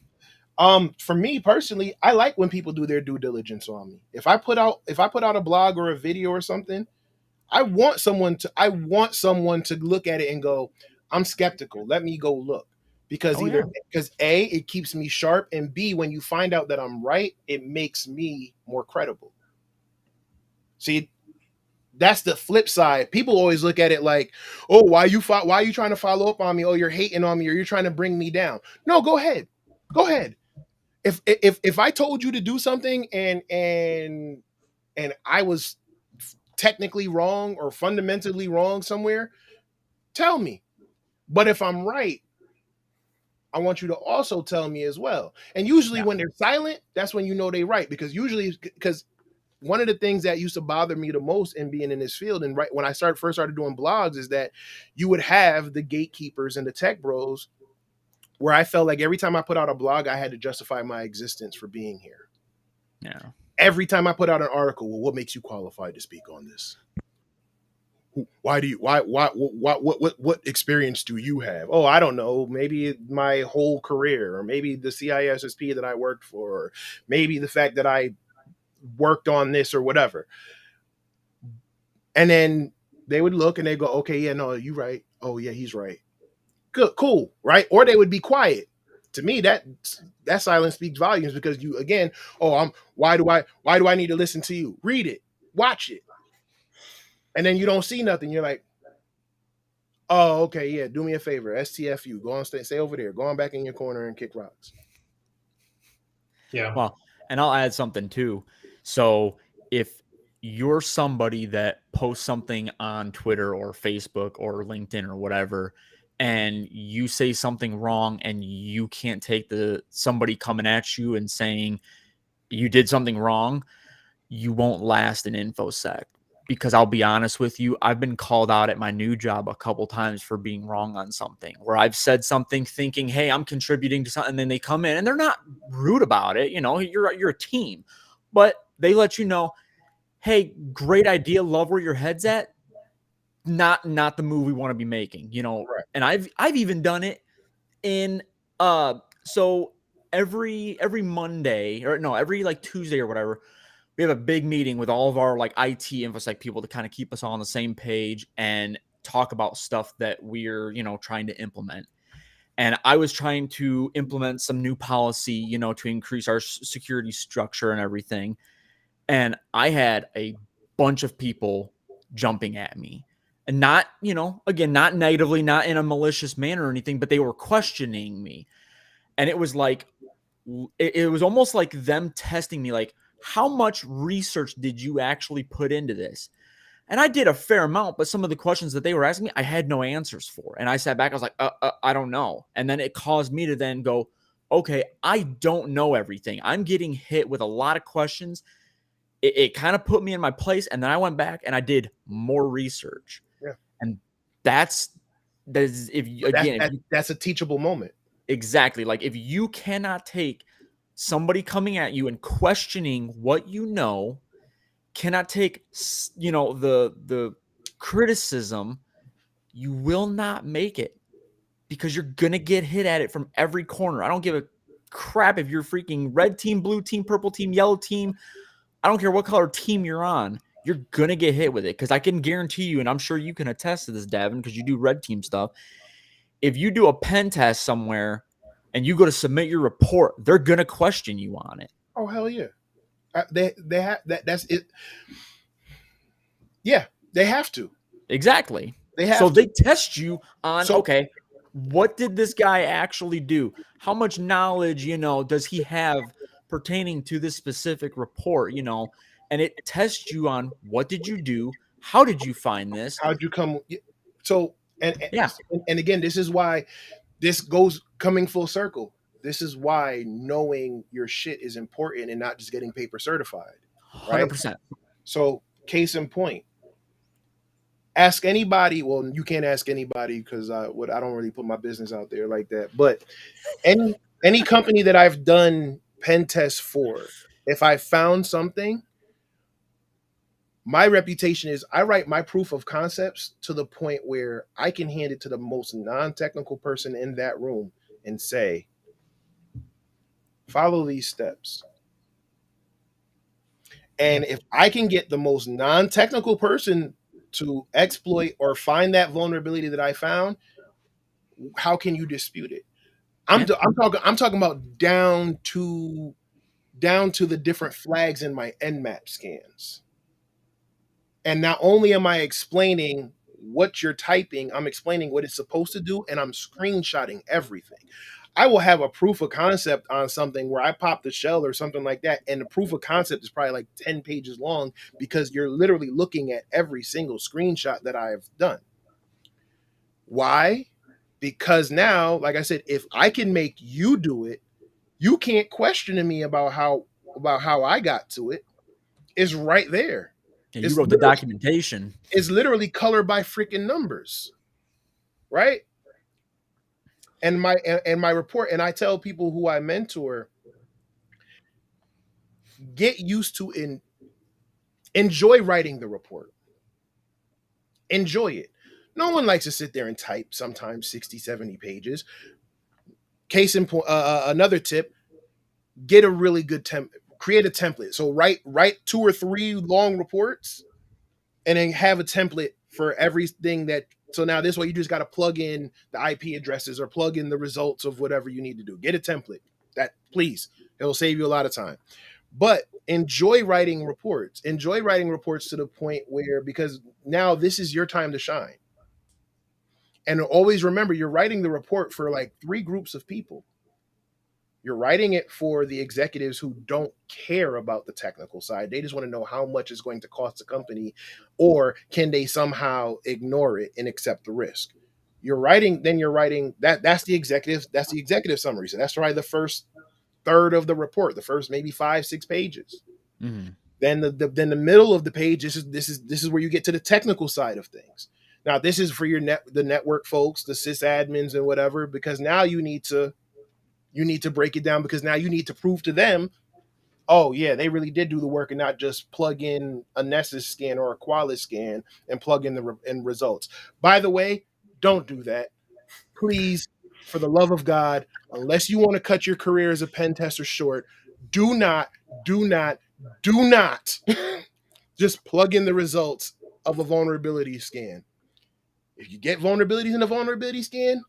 For me personally, I like when people do their due diligence on me. If I put out a blog or a video or something, I want someone to look at it and go, I'm skeptical. Let me go look. Because because A, it keeps me sharp, and B, when you find out that I'm right, it makes me more credible. See, that's the flip side. People always look at it like, oh, why are you trying to follow up on me? Oh, you're hating on me, or you're trying to bring me down. No, go ahead. Go ahead. If I told you to do something and I was technically wrong or fundamentally wrong somewhere, tell me. But if I'm right, I want you to also tell me as well. And usually Yeah. when they're silent, that's when you know they're right. Because one of the things that used to bother me the most in being in this field, and right when I first started doing blogs, is that you would have the gatekeepers and the tech bros where I felt like every time I put out a blog, I had to justify my existence for being here. Yeah. Every time I put out an article, well, what makes you qualified to speak on this? What experience do you have? Oh, I don't know. Maybe my whole career, or maybe the CISSP that I worked for, or maybe the fact that I worked on this or whatever. And then they would look and they go, okay, yeah, no, you're right. Oh yeah, he's right. Good, cool, right? Or they would be quiet. To me, that silence speaks volumes, because you, again, why do I need to listen to you? Read it, watch it, and then you don't see nothing. You're like, oh, okay, yeah, do me a favor, STFU, go on, stay over there, go on back in your corner and kick rocks. Yeah. Well, and I'll add something too. So if you're somebody that posts something on Twitter or Facebook or LinkedIn or whatever, and you say something wrong and you can't take somebody coming at you and saying you did something wrong, you won't last in InfoSec. Because I'll be honest with you, I've been called out at my new job a couple times for being wrong on something, where I've said something thinking, hey, I'm contributing to something. And then they come in and they're not rude about it. You know, you're a team, but they let you know, hey, great idea. Love where your head's at. Not the move we want to be making, you know. Right. And I've even done it in so every Monday, or no, every like Tuesday or whatever, we have a big meeting with all of our like IT InfoSec people to kind of keep us all on the same page and talk about stuff that we're, you know, trying to implement. And I was trying to implement some new policy, you know, to increase our security structure and everything. And I had a bunch of people jumping at me, and not, you know, again, not negatively, not in a malicious manner or anything, but they were questioning me. And it was like, it was almost like them testing me, like, how much research did you actually put into this? And I did a fair amount, but some of the questions that they were asking me, I had no answers for. And I sat back, I was like, I don't know. And then it caused me to then go, okay, I don't know everything. I'm getting hit with a lot of questions. It kind of put me in my place. And then I went back and I did more research. Yeah. And that's if you, again, that's a teachable moment. Exactly. Like, if you cannot take somebody coming at you and questioning what you know, cannot take, you know, the criticism, you will not make it, because you're going to get hit at it from every corner. I don't give a crap if you're freaking red team, blue team, purple team, yellow team. I don't care what color team you're on. You're going to get hit with it, because I can guarantee you, and I'm sure you can attest to this, Davin, because you do red team stuff. If you do a pen test somewhere and you go to submit your report, they're going to question you on it. Oh, hell yeah. They have that's it. Yeah, they have to. Exactly. They have so to. They test you on, okay, what did this guy actually do? How much knowledge, you know, does he have pertaining to this specific report, you know? And it tests you on, what did you do? How did you find this? How'd you come? So, Yeah. And again, this is why this goes coming full circle. This is why knowing your shit is important and not just getting paper certified. Right? 100%. So, case in point, ask anybody. Well, you can't ask anybody because I don't really put my business out there like that. But any company that I've done pen tests for, if I found something, my reputation is I write my proof of concepts to the point where I can hand it to the most non-technical person in that room and say, follow these steps. And if I can get the most non-technical person to exploit or find that vulnerability that I found, how can you dispute it? I'm talking about down to the different flags in my Nmap scans. And not only am I explaining what you're typing, I'm explaining what it's supposed to do, and I'm screenshotting everything. I will have a proof of concept on something where I pop the shell or something like that, and the proof of concept is probably like 10 pages long because you're literally looking at every single screenshot that I've done. Why? Because now, like I said, if I can make you do it, you can't question me about how I got to it. It's right there. Yeah, you wrote the documentation. It's literally color by freaking numbers, right? And my report, and I tell people who I mentor, get used to enjoy writing the report. Enjoy it. No one likes to sit there and type sometimes 60, 70 pages. Case in point, another tip, get a really good create a template. So write 2 or 3 long reports and then have a template for everything that, so now this way you just got to plug in the IP addresses or plug in the results of whatever you need to do. Get a template. That, please, it'll save you a lot of time. But enjoy writing reports. Enjoy writing reports to the point where, because now this is your time to shine. And always remember, you're writing the report for like 3 groups of people. You're writing it for the executives who don't care about the technical side. They just want to know how much it's going to cost the company, or can they somehow ignore it and accept the risk. You're writing that's the executive summary. So that's probably the first third of the report, the first maybe 5-6 pages. Mm-hmm. Then the middle of the page, this is where you get to the technical side of things. Now this is for the network folks, the sysadmins and whatever, because now you need to break it down, because now you need to prove to them, oh yeah, they really did do the work and not just plug in a Nessus scan or a Qualys scan and plug in the end results. By the way, don't do that. Please, for the love of God, unless you want to cut your career as a pen tester short, do not just plug in the results of a vulnerability scan. If you get vulnerabilities in a vulnerability scan,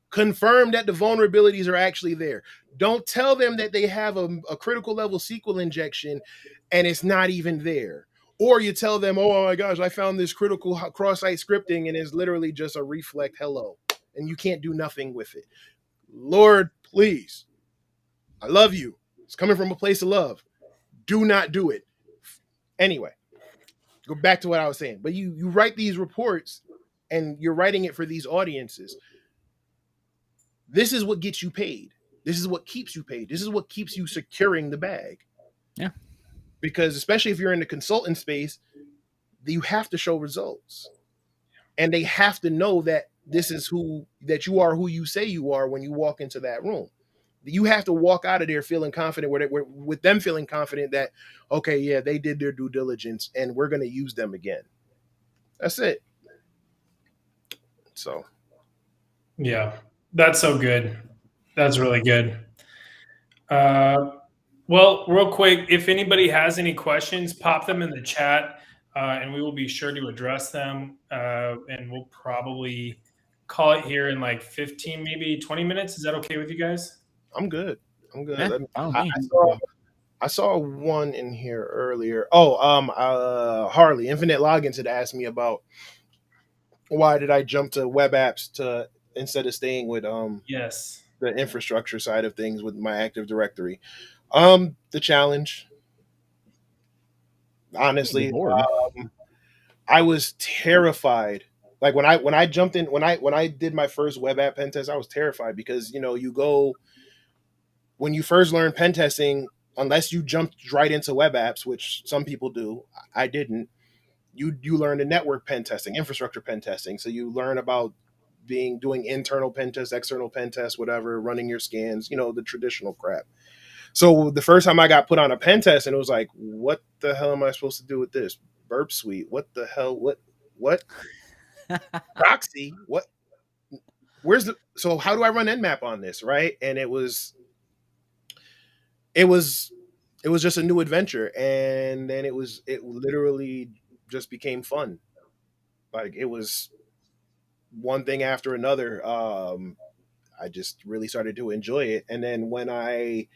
confirm that the vulnerabilities are actually there. Don't tell them that they have a critical level SQL injection and it's not even there. Or you tell them, oh my gosh, I found this critical cross-site scripting and it's literally just a reflect hello. And you can't do nothing with it. Lord, please. I love you. It's coming from a place of love. Do not do it. Anyway, go back to what I was saying. But you write these reports and you're writing it for these audiences. This is what gets you paid. This is what keeps you paid. This is what keeps you securing the bag. Yeah. Because especially if you're in the consultant space, you have to show results. And they have to know that that you are who you say you are when you walk into that room. You have to walk out of there feeling confident, with them feeling confident that, okay, yeah, they did their due diligence and we're going to use them again. That's it. So. Yeah, that's so good. That's really good. Well, real quick, if anybody has any questions, pop them in the chat, and we will be sure to address them. And we'll probably call it here in like 15, maybe 20 minutes. Is that okay with you guys? I'm good. Yeah, I saw one in here earlier. Harley, Infinite Logins had asked me about why did I jump to web apps instead of staying with yes, the infrastructure side of things with my Active Directory. The challenge. Honestly, I was terrified. Like when I jumped in, when I did my first web app pen test, I was terrified because when you first learn pen testing, unless you jumped right into web apps, which some people do, I didn't. You learn the network pen testing, infrastructure pen testing. So you learn about doing internal pen tests, external pen tests, whatever, running your scans, the traditional crap. So the first time I got put on a pen test, and it was like, what the hell am I supposed to do with this? Burp Suite? What the hell? What? Proxy? What? So how do I run Nmap on this? Right? And it was just a new adventure, and then it literally just became fun. Like it was one thing after another. I just really started to enjoy it, and then when I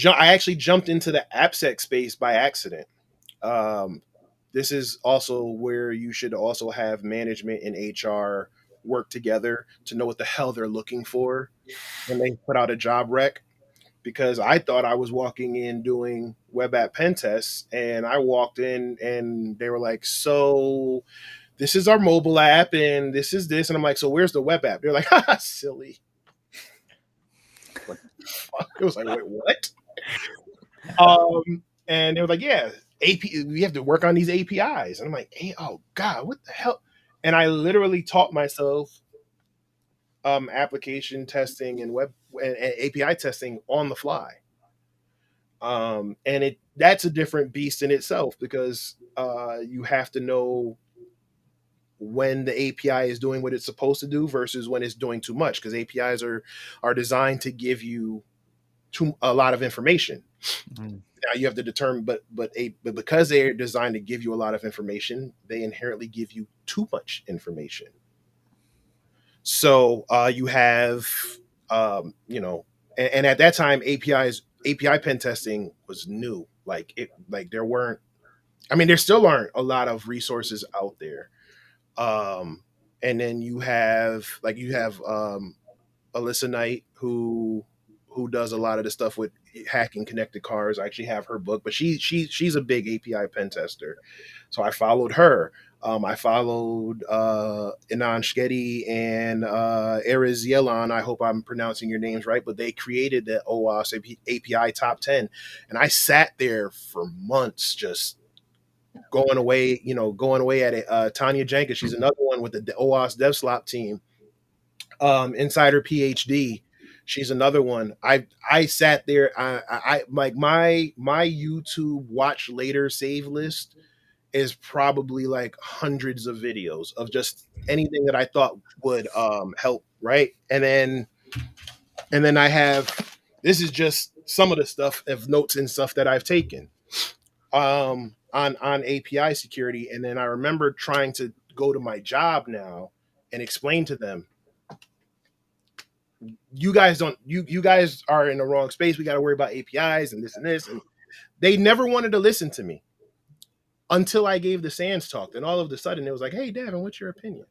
actually jumped into the AppSec space by accident. This is also where you should also have management and HR work together to know what the hell they're looking for when they put out a job rec. Because I thought I was walking in doing web app pen tests, and I walked in and they were like, "So this is our mobile app, and this is this," and I'm like, "So where's the web app?" They're like, "Ha, silly." What the fuck? It was like, "Wait, what?" And they were like, "Yeah, AP, we have to work on these APIs," and I'm like, "Hey, oh god, what the hell?" And I literally taught myself application testing and web and API testing on the fly. And that's a different beast in itself, because you have to know when the API is doing what it's supposed to do versus when it's doing too much, because APIs are designed to give you a lot of information. Mm. Now you have to determine, but because they're designed to give you a lot of information, they inherently give you too much information. So you have, and at that time, API pen testing was new. Like there weren't. I mean, there still aren't a lot of resources out there. And then you have Alyssa Knight, who does a lot of the stuff with hacking connected cars. I actually have her book, but she's a big API pen tester. So I followed her. I followed Inan Shkedi and Erez Yelan. I hope I'm pronouncing your names right, but they created the OWASP API top 10. And I sat there for months just going away at it. Tanya Jenkins, she's another one with the OWASP DevSlop team. Insider PhD, she's another one. I sat there. I like my YouTube watch later save list is probably like hundreds of videos of just anything that I thought would help, right? And then I have, this is just some of the stuff of notes and stuff that I've taken on API security. And then I remember trying to go to my job now and explain to them, you guys are in the wrong space. We got to worry about APIs and this and this. And they never wanted to listen to me until I gave the SANS talk. And all of a sudden it was like, "Hey, Davin, what's your opinion?"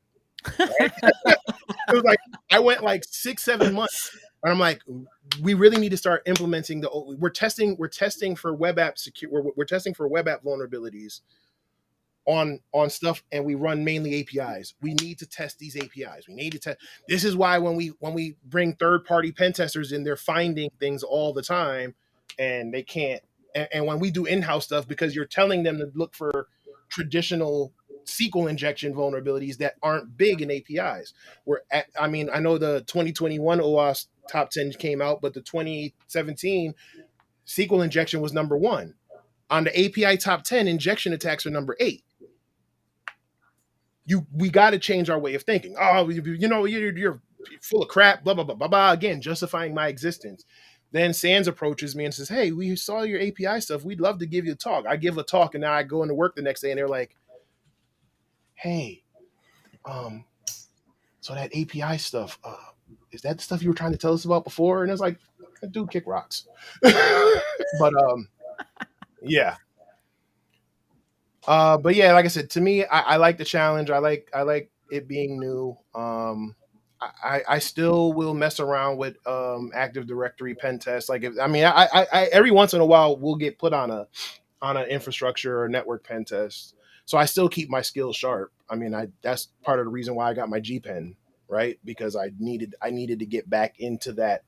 Right? It was like, I went like 6-7 months and I'm like, we really need to start implementing we're testing for web app we're testing for web app vulnerabilities on stuff, and we run mainly APIs. We need to test these APIs. We need to test. This is why when we bring third party pen testers in, they're finding things all the time, and they can't. And when we do in house stuff, because you're telling them to look for traditional SQL injection vulnerabilities that aren't big in APIs. I mean, I know the 2021 OWASP top 10 came out, but the 2017 SQL injection was number 1. On the API top 10, injection attacks are number 8. We got to change our way of thinking. Oh, you're full of crap, blah, blah, blah, blah, blah. Again, justifying my existence. Then SANS approaches me and says, "Hey, we saw your API stuff. We'd love to give you a talk." I give a talk, and now I go into work the next day, and they're like, "Hey, so that API stuff, is that the stuff you were trying to tell us about before?" And it's like, "Dude, kick rocks." But yeah. But yeah, like I said, to me, I like the challenge. I like it being new. I still will mess around with Active Directory pen tests. Like, I every once in a while we'll get put on an infrastructure or network pen test. So I still keep my skills sharp. I mean, that's part of the reason why I got my G pen, right? Because I needed to get back into that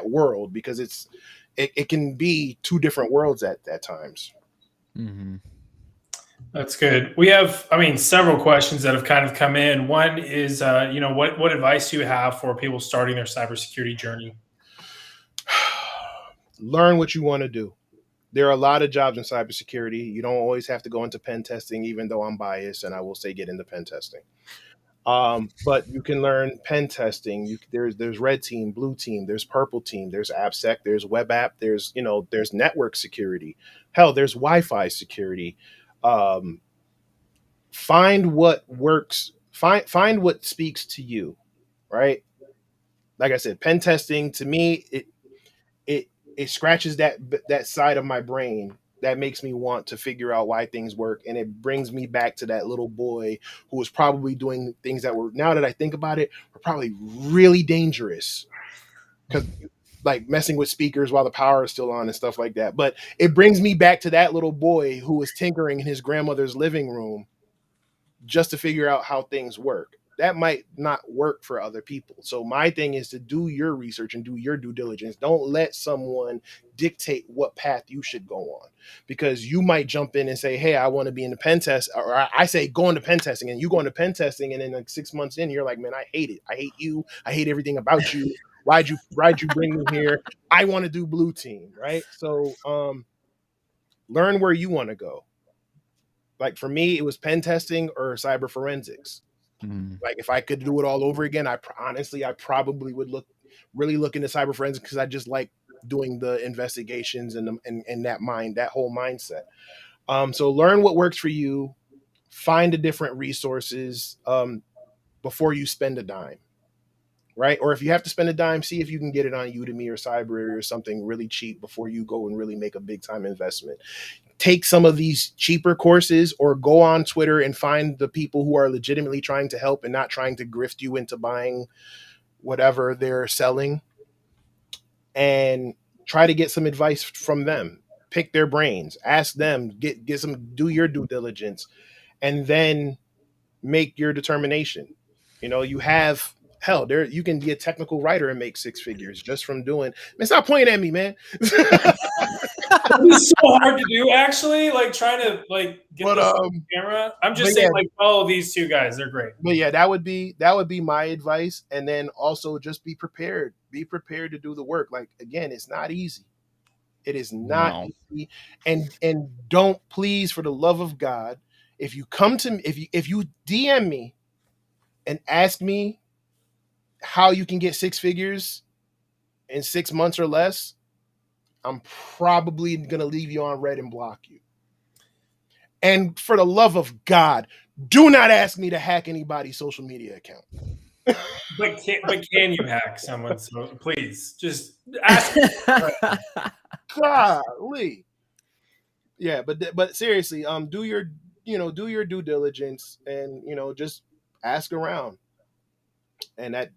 world, because it can be two different worlds at times. Mm-hmm. That's good. We have, several questions that have kind of come in. One is, what advice do you have for people starting their cybersecurity journey? Learn what you want to do. There are a lot of jobs in cybersecurity. You don't always have to go into pen testing, even though I'm biased, and I will say get into pen testing. But you can learn pen testing. There's red team, blue team, there's purple team, there's AppSec, there's web app, there's network security. Hell, there's Wi-Fi security. Find what works. Find what speaks to you, right? Like I said, pen testing to me, it scratches that side of my brain that makes me want to figure out why things work. And it brings me back to that little boy who was probably doing things that were, now that I think about it, were probably really dangerous. Because like messing with speakers while the power is still on and stuff like that. But it brings me back to that little boy who was tinkering in his grandmother's living room just to figure out how things work. That might not work for other people. So my thing is to do your research and do your due diligence. Don't let someone dictate what path you should go on, because you might jump in and say, hey, I want to be in the pen test, or I say go into pen testing, and you go into pen testing, and then like 6 months in, you're like, man, I hate it. I hate you. I hate everything about you. Why'd you bring me here? I want to do blue team, right? So learn where you want to go. Like for me, it was pen testing or cyber forensics. Like if I could do it all over again, honestly I probably would really look into cyber forensics, because I just like doing the investigations and that whole mindset. So learn what works for you, find the different resources before you spend a dime, right? Or if you have to spend a dime, see if you can get it on Udemy or Cyber or something really cheap before you go and really make a big time investment. Take some of these cheaper courses, or go on Twitter and find the people who are legitimately trying to help and not trying to grift you into buying whatever they're selling, and try to get some advice from them. Pick their brains, ask them, get some, do your due diligence, and then make your determination. You know, you have hell there. You can be a technical writer and make 6 figures just from doing. Man, stop pointing at me, man. It's so hard to do, actually. Like trying to like get this camera. I'm just saying, like, follow these two guys. They're great. But yeah, that would be my advice. And then also just be prepared. Be prepared to do the work. Like again, it's not easy. It is not easy. And don't, please, for the love of God, if you come to me, if you DM me and ask me how you can get 6 figures in 6 months or less, I'm probably going to leave you on red and block you. And for the love of God, do not ask me to hack anybody's social media account. But can you hack someone? So please just ask. Golly. Yeah, but seriously, do your due diligence, and just ask around. And that,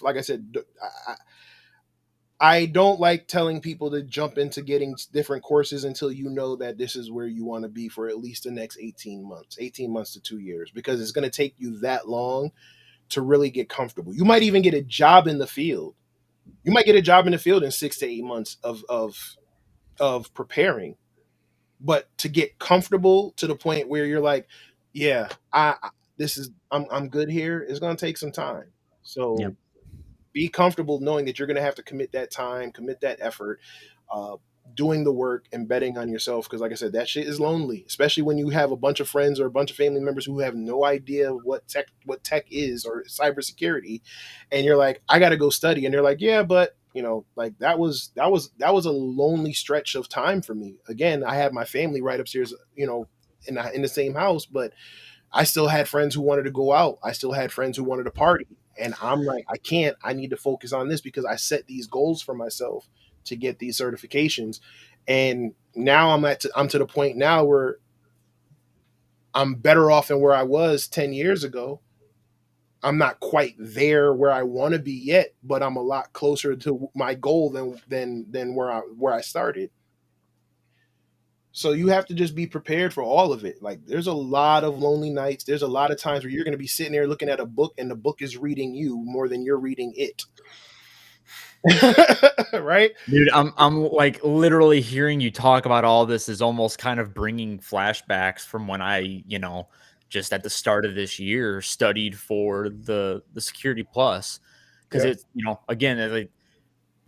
like I said, I don't like telling people to jump into getting different courses until you know that this is where you want to be for at least the next 18 months to 2 years, because it's going to take you that long to really get comfortable. You might even get a job in the field. You might get a job in the field in 6 to 8 months of preparing, but to get comfortable to the point where you're like, yeah, I'm good here, it's going to take some time. So be comfortable knowing that you're going to have to commit that time, commit that effort, doing the work and betting on yourself. Because like I said, that shit is lonely, especially when you have a bunch of friends or a bunch of family members who have no idea what tech is or cybersecurity. And you're like, I got to go study. And they're like, yeah, but like that was a lonely stretch of time for me. Again, I had my family right upstairs, in the same house, but I still had friends who wanted to go out. I still had friends who wanted to party. And I'm like, I need to focus on this, because I set these goals for myself to get these certifications. And now I'm to the point now where I'm better off than where I was 10 years ago. I'm not quite there where I want to be yet, but I'm a lot closer to my goal than where I started. So you have to just be prepared for all of it. Like there's a lot of lonely nights. There's a lot of times where you're going to be sitting there looking at a book and the book is reading you more than you're reading it. Right? Dude, I'm like literally hearing you talk about all this is almost kind of bringing flashbacks from when I, just at the start of this year studied for the Security Plus, because it's, again, like,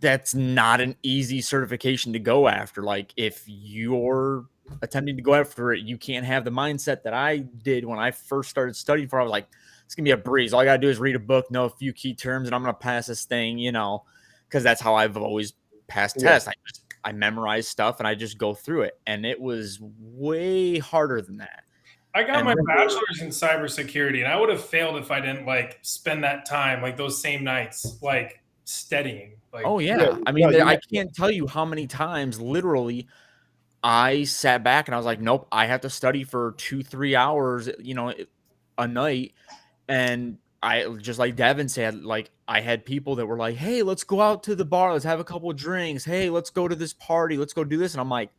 that's not an easy certification to go after. Like if you're attempting to go after it, you can't have the mindset that I did when I first started studying for it. I was like, it's gonna be a breeze. All I gotta do is read a book, know a few key terms, and I'm gonna pass this thing, because that's how I've always passed tests. I memorize stuff and I just go through it. And it was way harder than that. I got my bachelor's in cybersecurity, and I would have failed if I didn't like spend that time, like those same nights, like studying. Like, I mean, I can't tell you how many times literally I sat back and I was like, nope, I have to study for 2-3 hours, a night. And I, just like Davin said, like, I had people that were like, hey, let's go out to the bar, let's have a couple of drinks, hey, let's go to this party, let's go do this. And I'm like,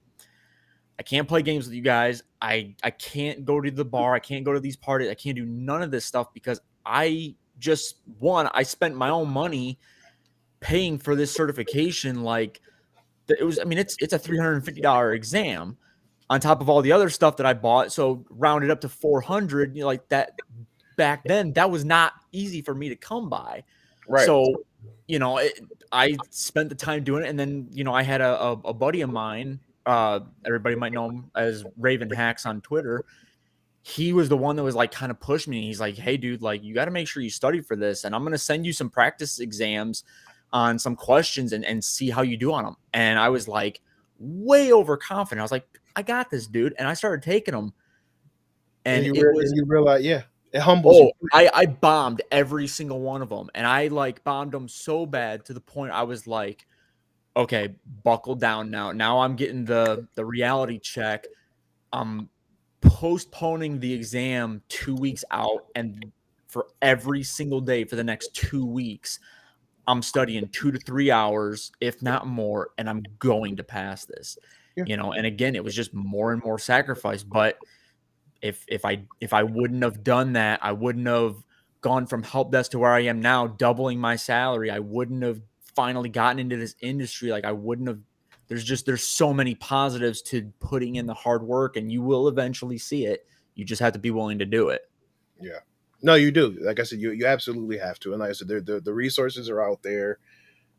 I can't play games with you guys. I can't go to the bar, I can't go to these parties, I can't do none of this stuff because I spent my own money paying for this certification. Like, it was, I mean, it's a $350 exam on top of all the other stuff that I bought. So rounded up to 400, like that. Back then, that was not easy for me to come by. Right. So, I spent the time doing it. And then, I had a buddy of mine, everybody might know him as Raven Hacks on Twitter. He was the one that was like kind of pushed me. He's like, hey, dude, like, you got to make sure you study for this. And I'm going to send you some practice exams on some questions and see how you do on them. And I was like way overconfident. I was like, I got this, dude. And I started taking them. And you realize, yeah, it humbles you. I bombed every single one of them. And I like bombed them so bad to the point I was like, okay, buckle down now. Now I'm getting the reality check. I'm postponing the exam 2 weeks out, and for every single day for the next 2 weeks, I'm studying 2 to 3 hours, if not more, and I'm going to pass this. Yeah. And again, it was just more and more sacrifice. But if I wouldn't have done that, I wouldn't have gone from help desk to where I am now, doubling my salary. I wouldn't have finally gotten into this industry. Like, I wouldn't have. There's so many positives to putting in the hard work, and you will eventually see it. You just have to be willing to do it. Yeah. No, you do. Like I said, you absolutely have to. And like I said, the resources are out there.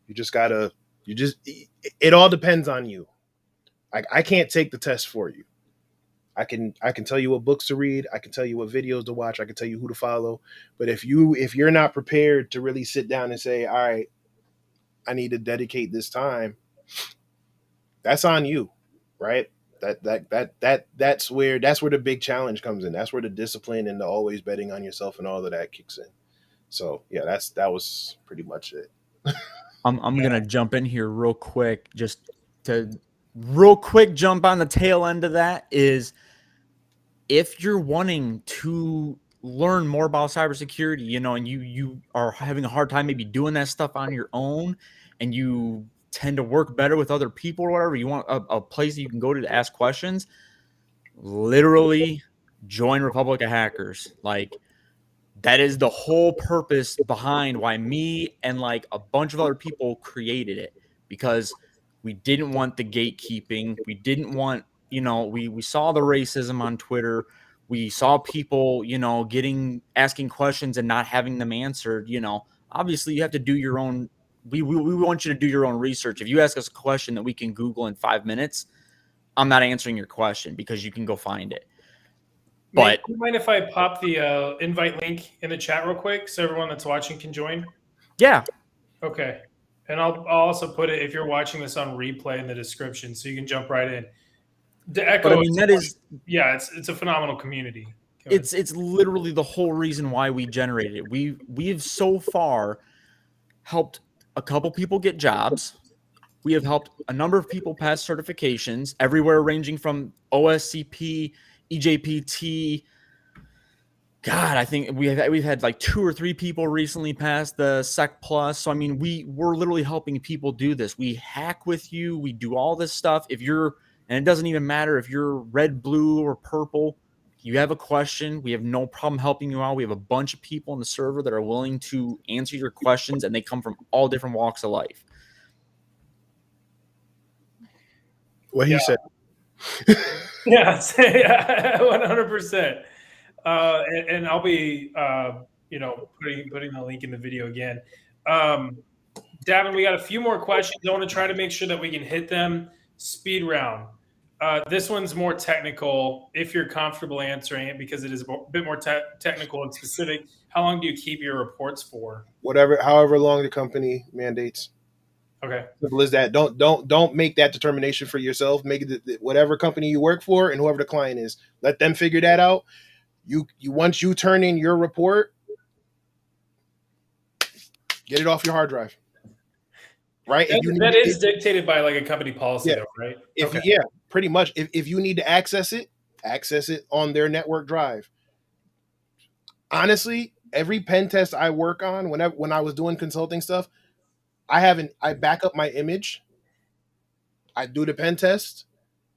You just gotta. It all depends on you. I can't take the test for you. I can tell you what books to read. I can tell you what videos to watch. I can tell you who to follow. But if you're not prepared to really sit down and say, all right, I need to dedicate this time, that's on you, right? That's where the big challenge comes in. That's where the discipline and the always betting on yourself and all of that kicks in. So yeah, that was pretty much it. I'm gonna jump in here real quick, just to real quick jump on the tail end of that. Is if you're wanting to learn more about cybersecurity, and you are having a hard time maybe doing that stuff on your own, and you tend to work better with other people or whatever, you want a place that you can go to ask questions, literally join Republic of Hackers. Like, that is the whole purpose behind why me and like a bunch of other people created it, because we didn't want the gatekeeping. We didn't want, we saw the racism on Twitter. We saw people, asking questions and not having them answered. Obviously you have to do your own. We want you to do your own research. If you ask us a question that we can Google in 5 minutes, I'm not answering your question because you can go find it. But do you mind if I pop the invite link in the chat real quick so everyone that's watching can join? Yeah. Okay. And I'll also put it, if you're watching this on replay, in the description, so you can jump right in. To echo, but I mean, that is, yeah, it's a phenomenal community. It's literally the whole reason why we generated it. We've so far helped a couple people get jobs. We have helped a number of people pass certifications everywhere, ranging from OSCP, EJPT. God, I think we've had like 2 or 3 people recently pass the Sec Plus. So I mean, we're literally helping people do this. We hack with you. We do all this stuff. And it doesn't even matter if you're red, blue, or purple. You have a question, we have no problem helping you out. We have a bunch of people on the server that are willing to answer your questions, and they come from all different walks of life. What he said. Yeah, 100%. And I'll be, putting the link in the video again. Davin, we got a few more questions. I want to try to make sure that we can hit them. Speed round. This one's more technical, if you're comfortable answering it, because it is a bit more technical and specific. How long do you keep your reports for? However long the company mandates. Okay. Simple as that. Don't make that determination for yourself. Make it whatever company you work for and whoever the client is. Let them figure that out. You once you turn in your report, get it off your hard drive. right? That is dictated by like a company policy, Yeah. though, right? Yeah, pretty much. If you need to access it on their network drive. Honestly, every pen test I work on, when I was doing consulting stuff, I back up my image, I do the pen test,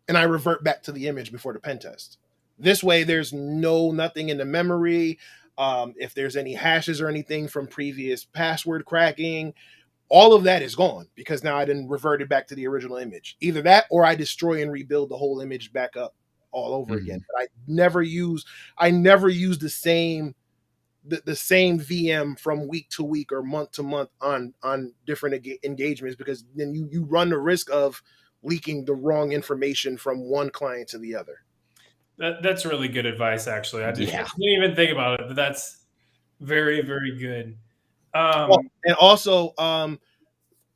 and I revert back to the image before the pen test. This way, there's nothing in the memory. If there's any hashes or anything from previous password cracking, all of that is gone because now I didn't revert it back to the original image. Either that or I destroy and rebuild the whole image back up all over again. But I never use the same VM from week to week or month to month on different engagements, because then you run the risk of leaking the wrong information from one client to the other. That's really good advice, actually. I didn't even think about it, but that's very, very good. And also,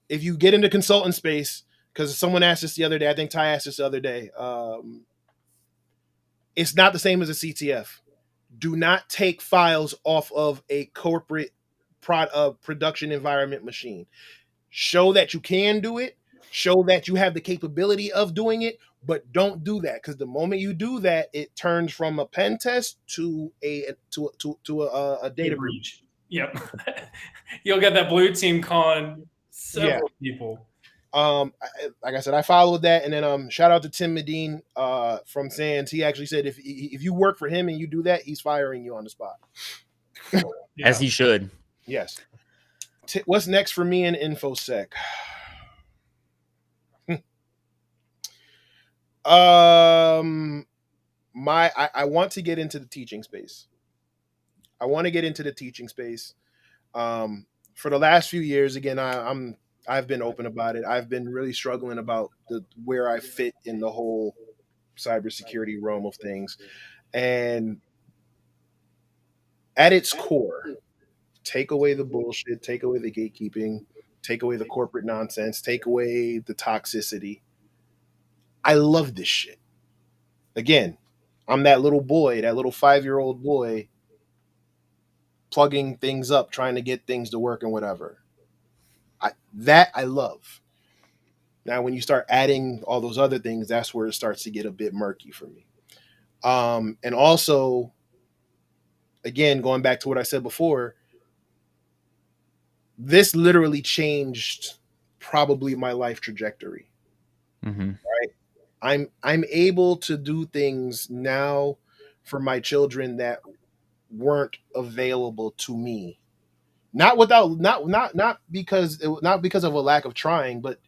if you get into consultant space, because someone asked this the other day, I think Ty asked this the other day, it's not the same as a CTF. Do not take files off of a corporate production environment machine. Show that you can do it. Show that you have the capability of doing it, but don't do that, because the moment you do that, it turns from a pen test to a data breach. Yep. You'll get that blue team calling several people. Like I said, I followed that, and then shout out to Tim Medine from Sands. He actually said if you work for him and you do that, he's firing you on the spot. As he should. Yes. What's next for me in InfoSec? I want to get into the teaching space. For the last few years, again, I've been open about it. I've been really struggling about where I fit in the whole cybersecurity realm of things. And at its core, take away the bullshit, take away the gatekeeping, take away the corporate nonsense, take away the toxicity. I love this shit. Again, I'm that little boy, that little 5-year-old boy plugging things up, trying to get things to work and whatever. I love. Now, when you start adding all those other things, that's where it starts to get a bit murky for me. And also, again, going back to what I said before, this literally changed probably my life trajectory. Mm-hmm. Right? I'm able to do things now for my children that weren't available to me. Not because of a lack of trying, but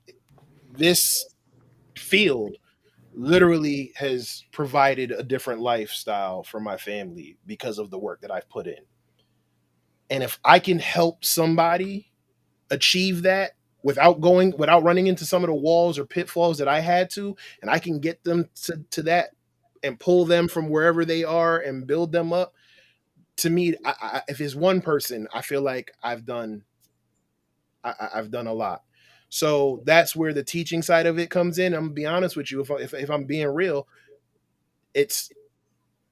this field literally has provided a different lifestyle for my family because of the work that I've put in. And if I can help somebody achieve that without running into some of the walls or pitfalls that I had to, and I can get them to that and pull them from wherever they are and build them up, to me, if it's one person, I feel like I've done a lot. So that's where the teaching side of it comes in. I'm gonna be honest with you. If I'm being real, it's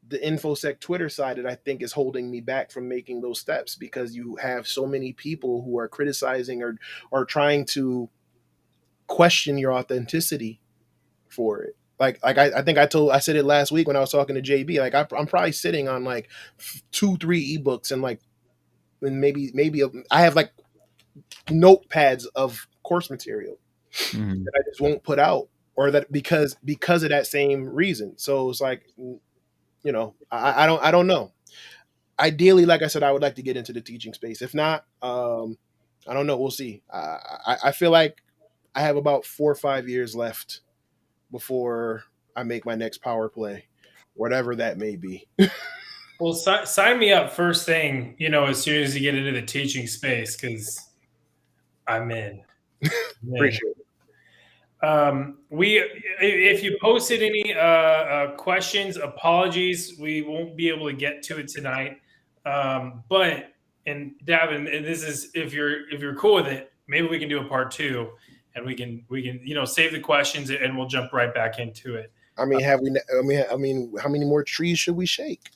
the InfoSec Twitter side that I think is holding me back from making those steps, because you have so many people who are criticizing or trying to question your authenticity for it. Like I think I said it last week when I was talking to JB. Like I'm probably sitting on like 2-3 ebooks and maybe I have like notepads of course material that I just won't put out, or that because of that same reason. So it's like, I don't know. Ideally, like I said, I would like to get into the teaching space. If not, I don't know. We'll see. I feel like I have about 4 or 5 years left before I make my next power play, whatever that may be. Well, sign me up first thing, as soon as you get into the teaching space, because I'm in. Appreciate it. If you posted any questions, apologies, we won't be able to get to it tonight. But Davin, and this is if you're cool with it, maybe we can do a part 2, and we can save the questions and we'll jump right back into it. I mean, how many more trees should we shake?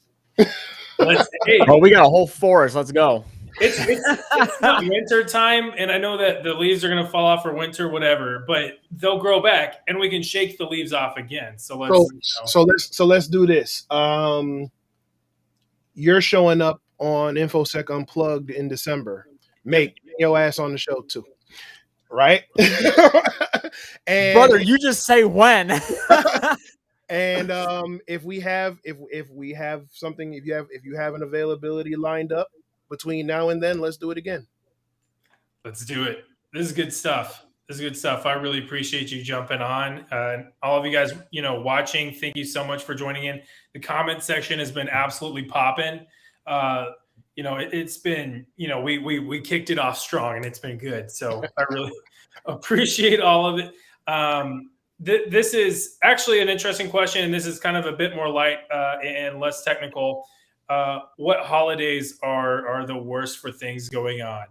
Let's Oh, we got a whole forest. Let's go. it's not winter time, and I know that the leaves are going to fall off for winter, whatever, but they'll grow back, and we can shake the leaves off again. So let's do this. You're showing up on Infosec Unplugged in December. Make your ass on the show too, right? And brother, you just say when. And if we have something, if you have an availability lined up between now and then, let's do it again. Let's do it. This is good stuff. I really appreciate you jumping on. All of you guys, watching, thank you so much for joining in. The comment section has been absolutely popping. It's been, we kicked it off strong, and it's been good. So I really appreciate all of it. This is actually an interesting question, and this is kind of a bit more light and less technical. What holidays are the worst for things going on?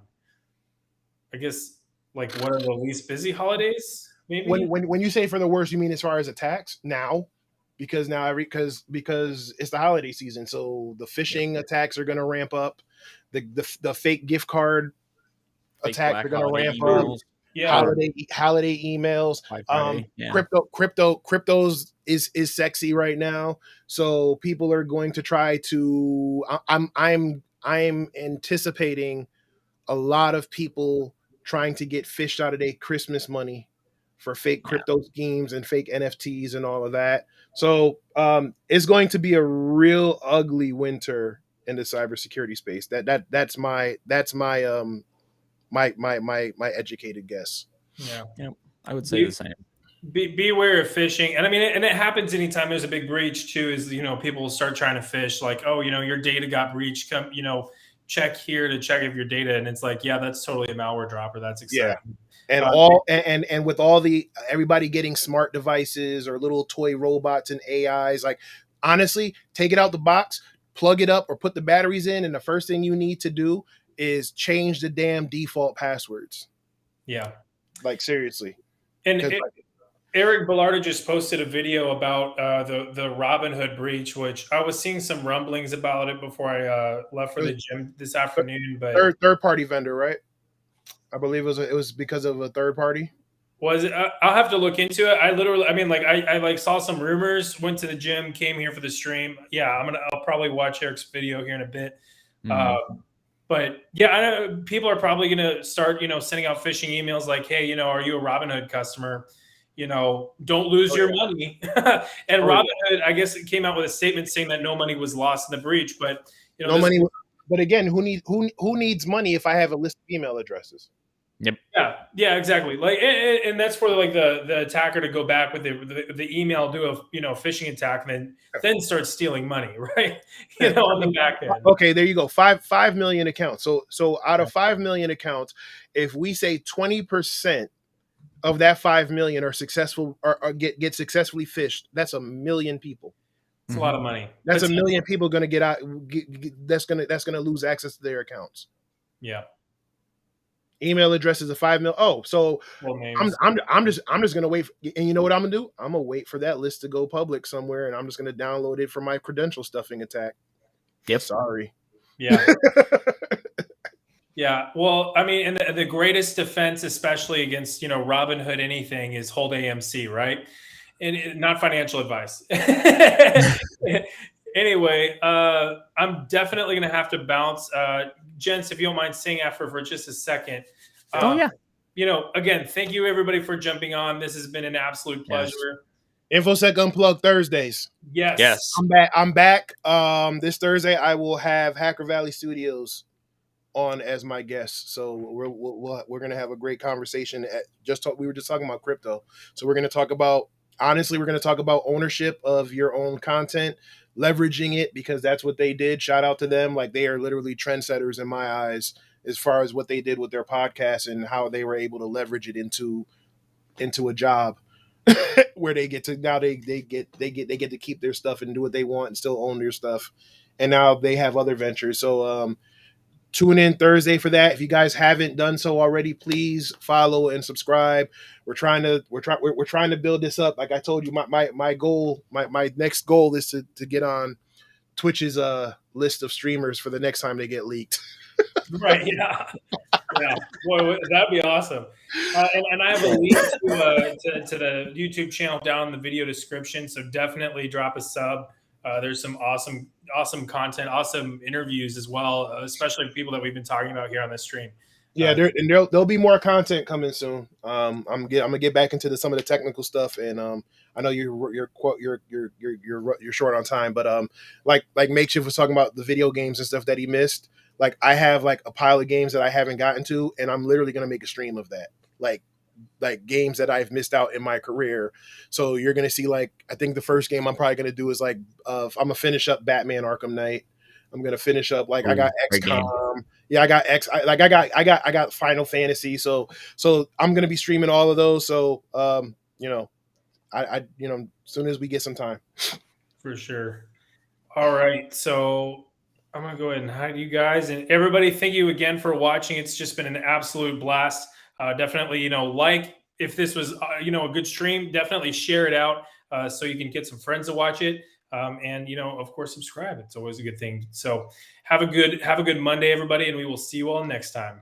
I guess, like, what are the least busy holidays? Maybe when you say for the worst, you mean as far as attacks now, because it's the holiday season, so the phishing attacks are going to ramp up, the fake gift card attacks are going to ramp up. Yeah, holiday emails. Cryptos is sexy right now, so people are going to try to. I'm anticipating a lot of people trying to get fished out of their Christmas money for fake crypto schemes and fake NFTs and all of that. So it's going to be a real ugly winter in the cybersecurity space. That's my educated guess. Yeah, I would say the same. Beware of phishing, and I mean, and it happens anytime there's a big breach too. Is people will start trying to phish, like, oh, your data got breached. Come, check here to check if your data, and it's like, yeah, that's totally a malware dropper. That's exciting. Yeah. And with all everybody getting smart devices or little toy robots and AIs, like, honestly, take it out the box, plug it up, or put the batteries in, and the first thing you need to do is change the damn default passwords. Yeah, like, seriously. And Eric Bellardo just posted a video about the Robinhood breach, which I was seeing some rumblings about it before I left for the gym this afternoon. But third party vendor, right? I believe it was because of a third party. Was it? I'll have to look into it. I saw some rumors. Went to the gym, came here for the stream. Yeah, I'll probably watch Eric's video here in a bit. Mm-hmm. But yeah, I know people are probably going to start, sending out phishing emails like, hey, are you a Robinhood customer? Don't lose your money. And Robinhood, I guess, it came out with a statement saying that no money was lost in the breach. But no money. But again, who needs money if I have a list of email addresses? Yep. Yeah, exactly. Like, and that's for like the attacker to go back with the email, do a phishing attack, and then start stealing money, right? On the back end. Okay, there you go. 5 million accounts. So out of 5 million accounts, if we say 20% of that 5 million are successful or get successfully phished, that's 1 million people. It's a lot of money. That's 1 million people going to get out. That's going to lose access to their accounts. Yeah. Email addresses of 5 million. Oh, so I'm just gonna wait. And you know what I'm gonna do? I'm gonna wait for that list to go public somewhere, and I'm just gonna download it for my credential stuffing attack. Yep. Sorry. Yeah. Yeah. Well, I mean, and the greatest defense, especially against Robinhood anything, is hold AMC, right? And not financial advice. Anyway, I'm definitely going to have to bounce. Gents, if you don't mind staying after for just a second. Again, thank you everybody for jumping on. This has been an absolute pleasure. Yes. Infosec Unplugged Thursdays. Yes. I'm back. This Thursday I will have Hacker Valley Studios on as my guest. So we're going to have a great conversation. We were just talking about crypto. So we're going to talk about ownership of your own content, leveraging it, because that's what they did. Shout out to them. Like, they are literally trendsetters in my eyes as far as what they did with their podcast and how they were able to leverage it into a job where they get to to keep their stuff and do what they want and still own their stuff. And now they have other ventures. So tune in Thursday for that. If you guys haven't done so already, please follow and subscribe. We're trying to build this up. Like I told you, my goal, my next goal is to get on Twitch's list of streamers for the next time they get leaked. Right. Yeah. Yeah. Boy, that'd be awesome. And I have a link to the YouTube channel down in the video description. So definitely drop a sub. There's some awesome content, awesome interviews as well, especially people that we've been talking about here on this stream. Yeah, there'll be more content coming soon. I'm gonna get back into some of the technical stuff, and I know you're short on time, but like Makeshift was talking about the video games and stuff that he missed. Like I have like a pile of games that I haven't gotten to, and I'm literally gonna make a stream of that. Like games that I've missed out in my career. So you're gonna see like I think the first game I'm probably gonna do is like I'm gonna finish up Batman Arkham Knight. I'm gonna finish up like I got XCOM. Yeah, I got I got Final Fantasy. So I'm gonna be streaming all of those. So you know, I you know, as soon as we get some time. For sure. All right. So I'm going to go ahead and hide you guys. And everybody, thank you again for watching. It's just been an absolute blast. Definitely, like if this was, a good stream, definitely share it out so you can get some friends to watch it. And, of course, subscribe. It's always a good thing. So have a good Monday, everybody. And we will see you all next time.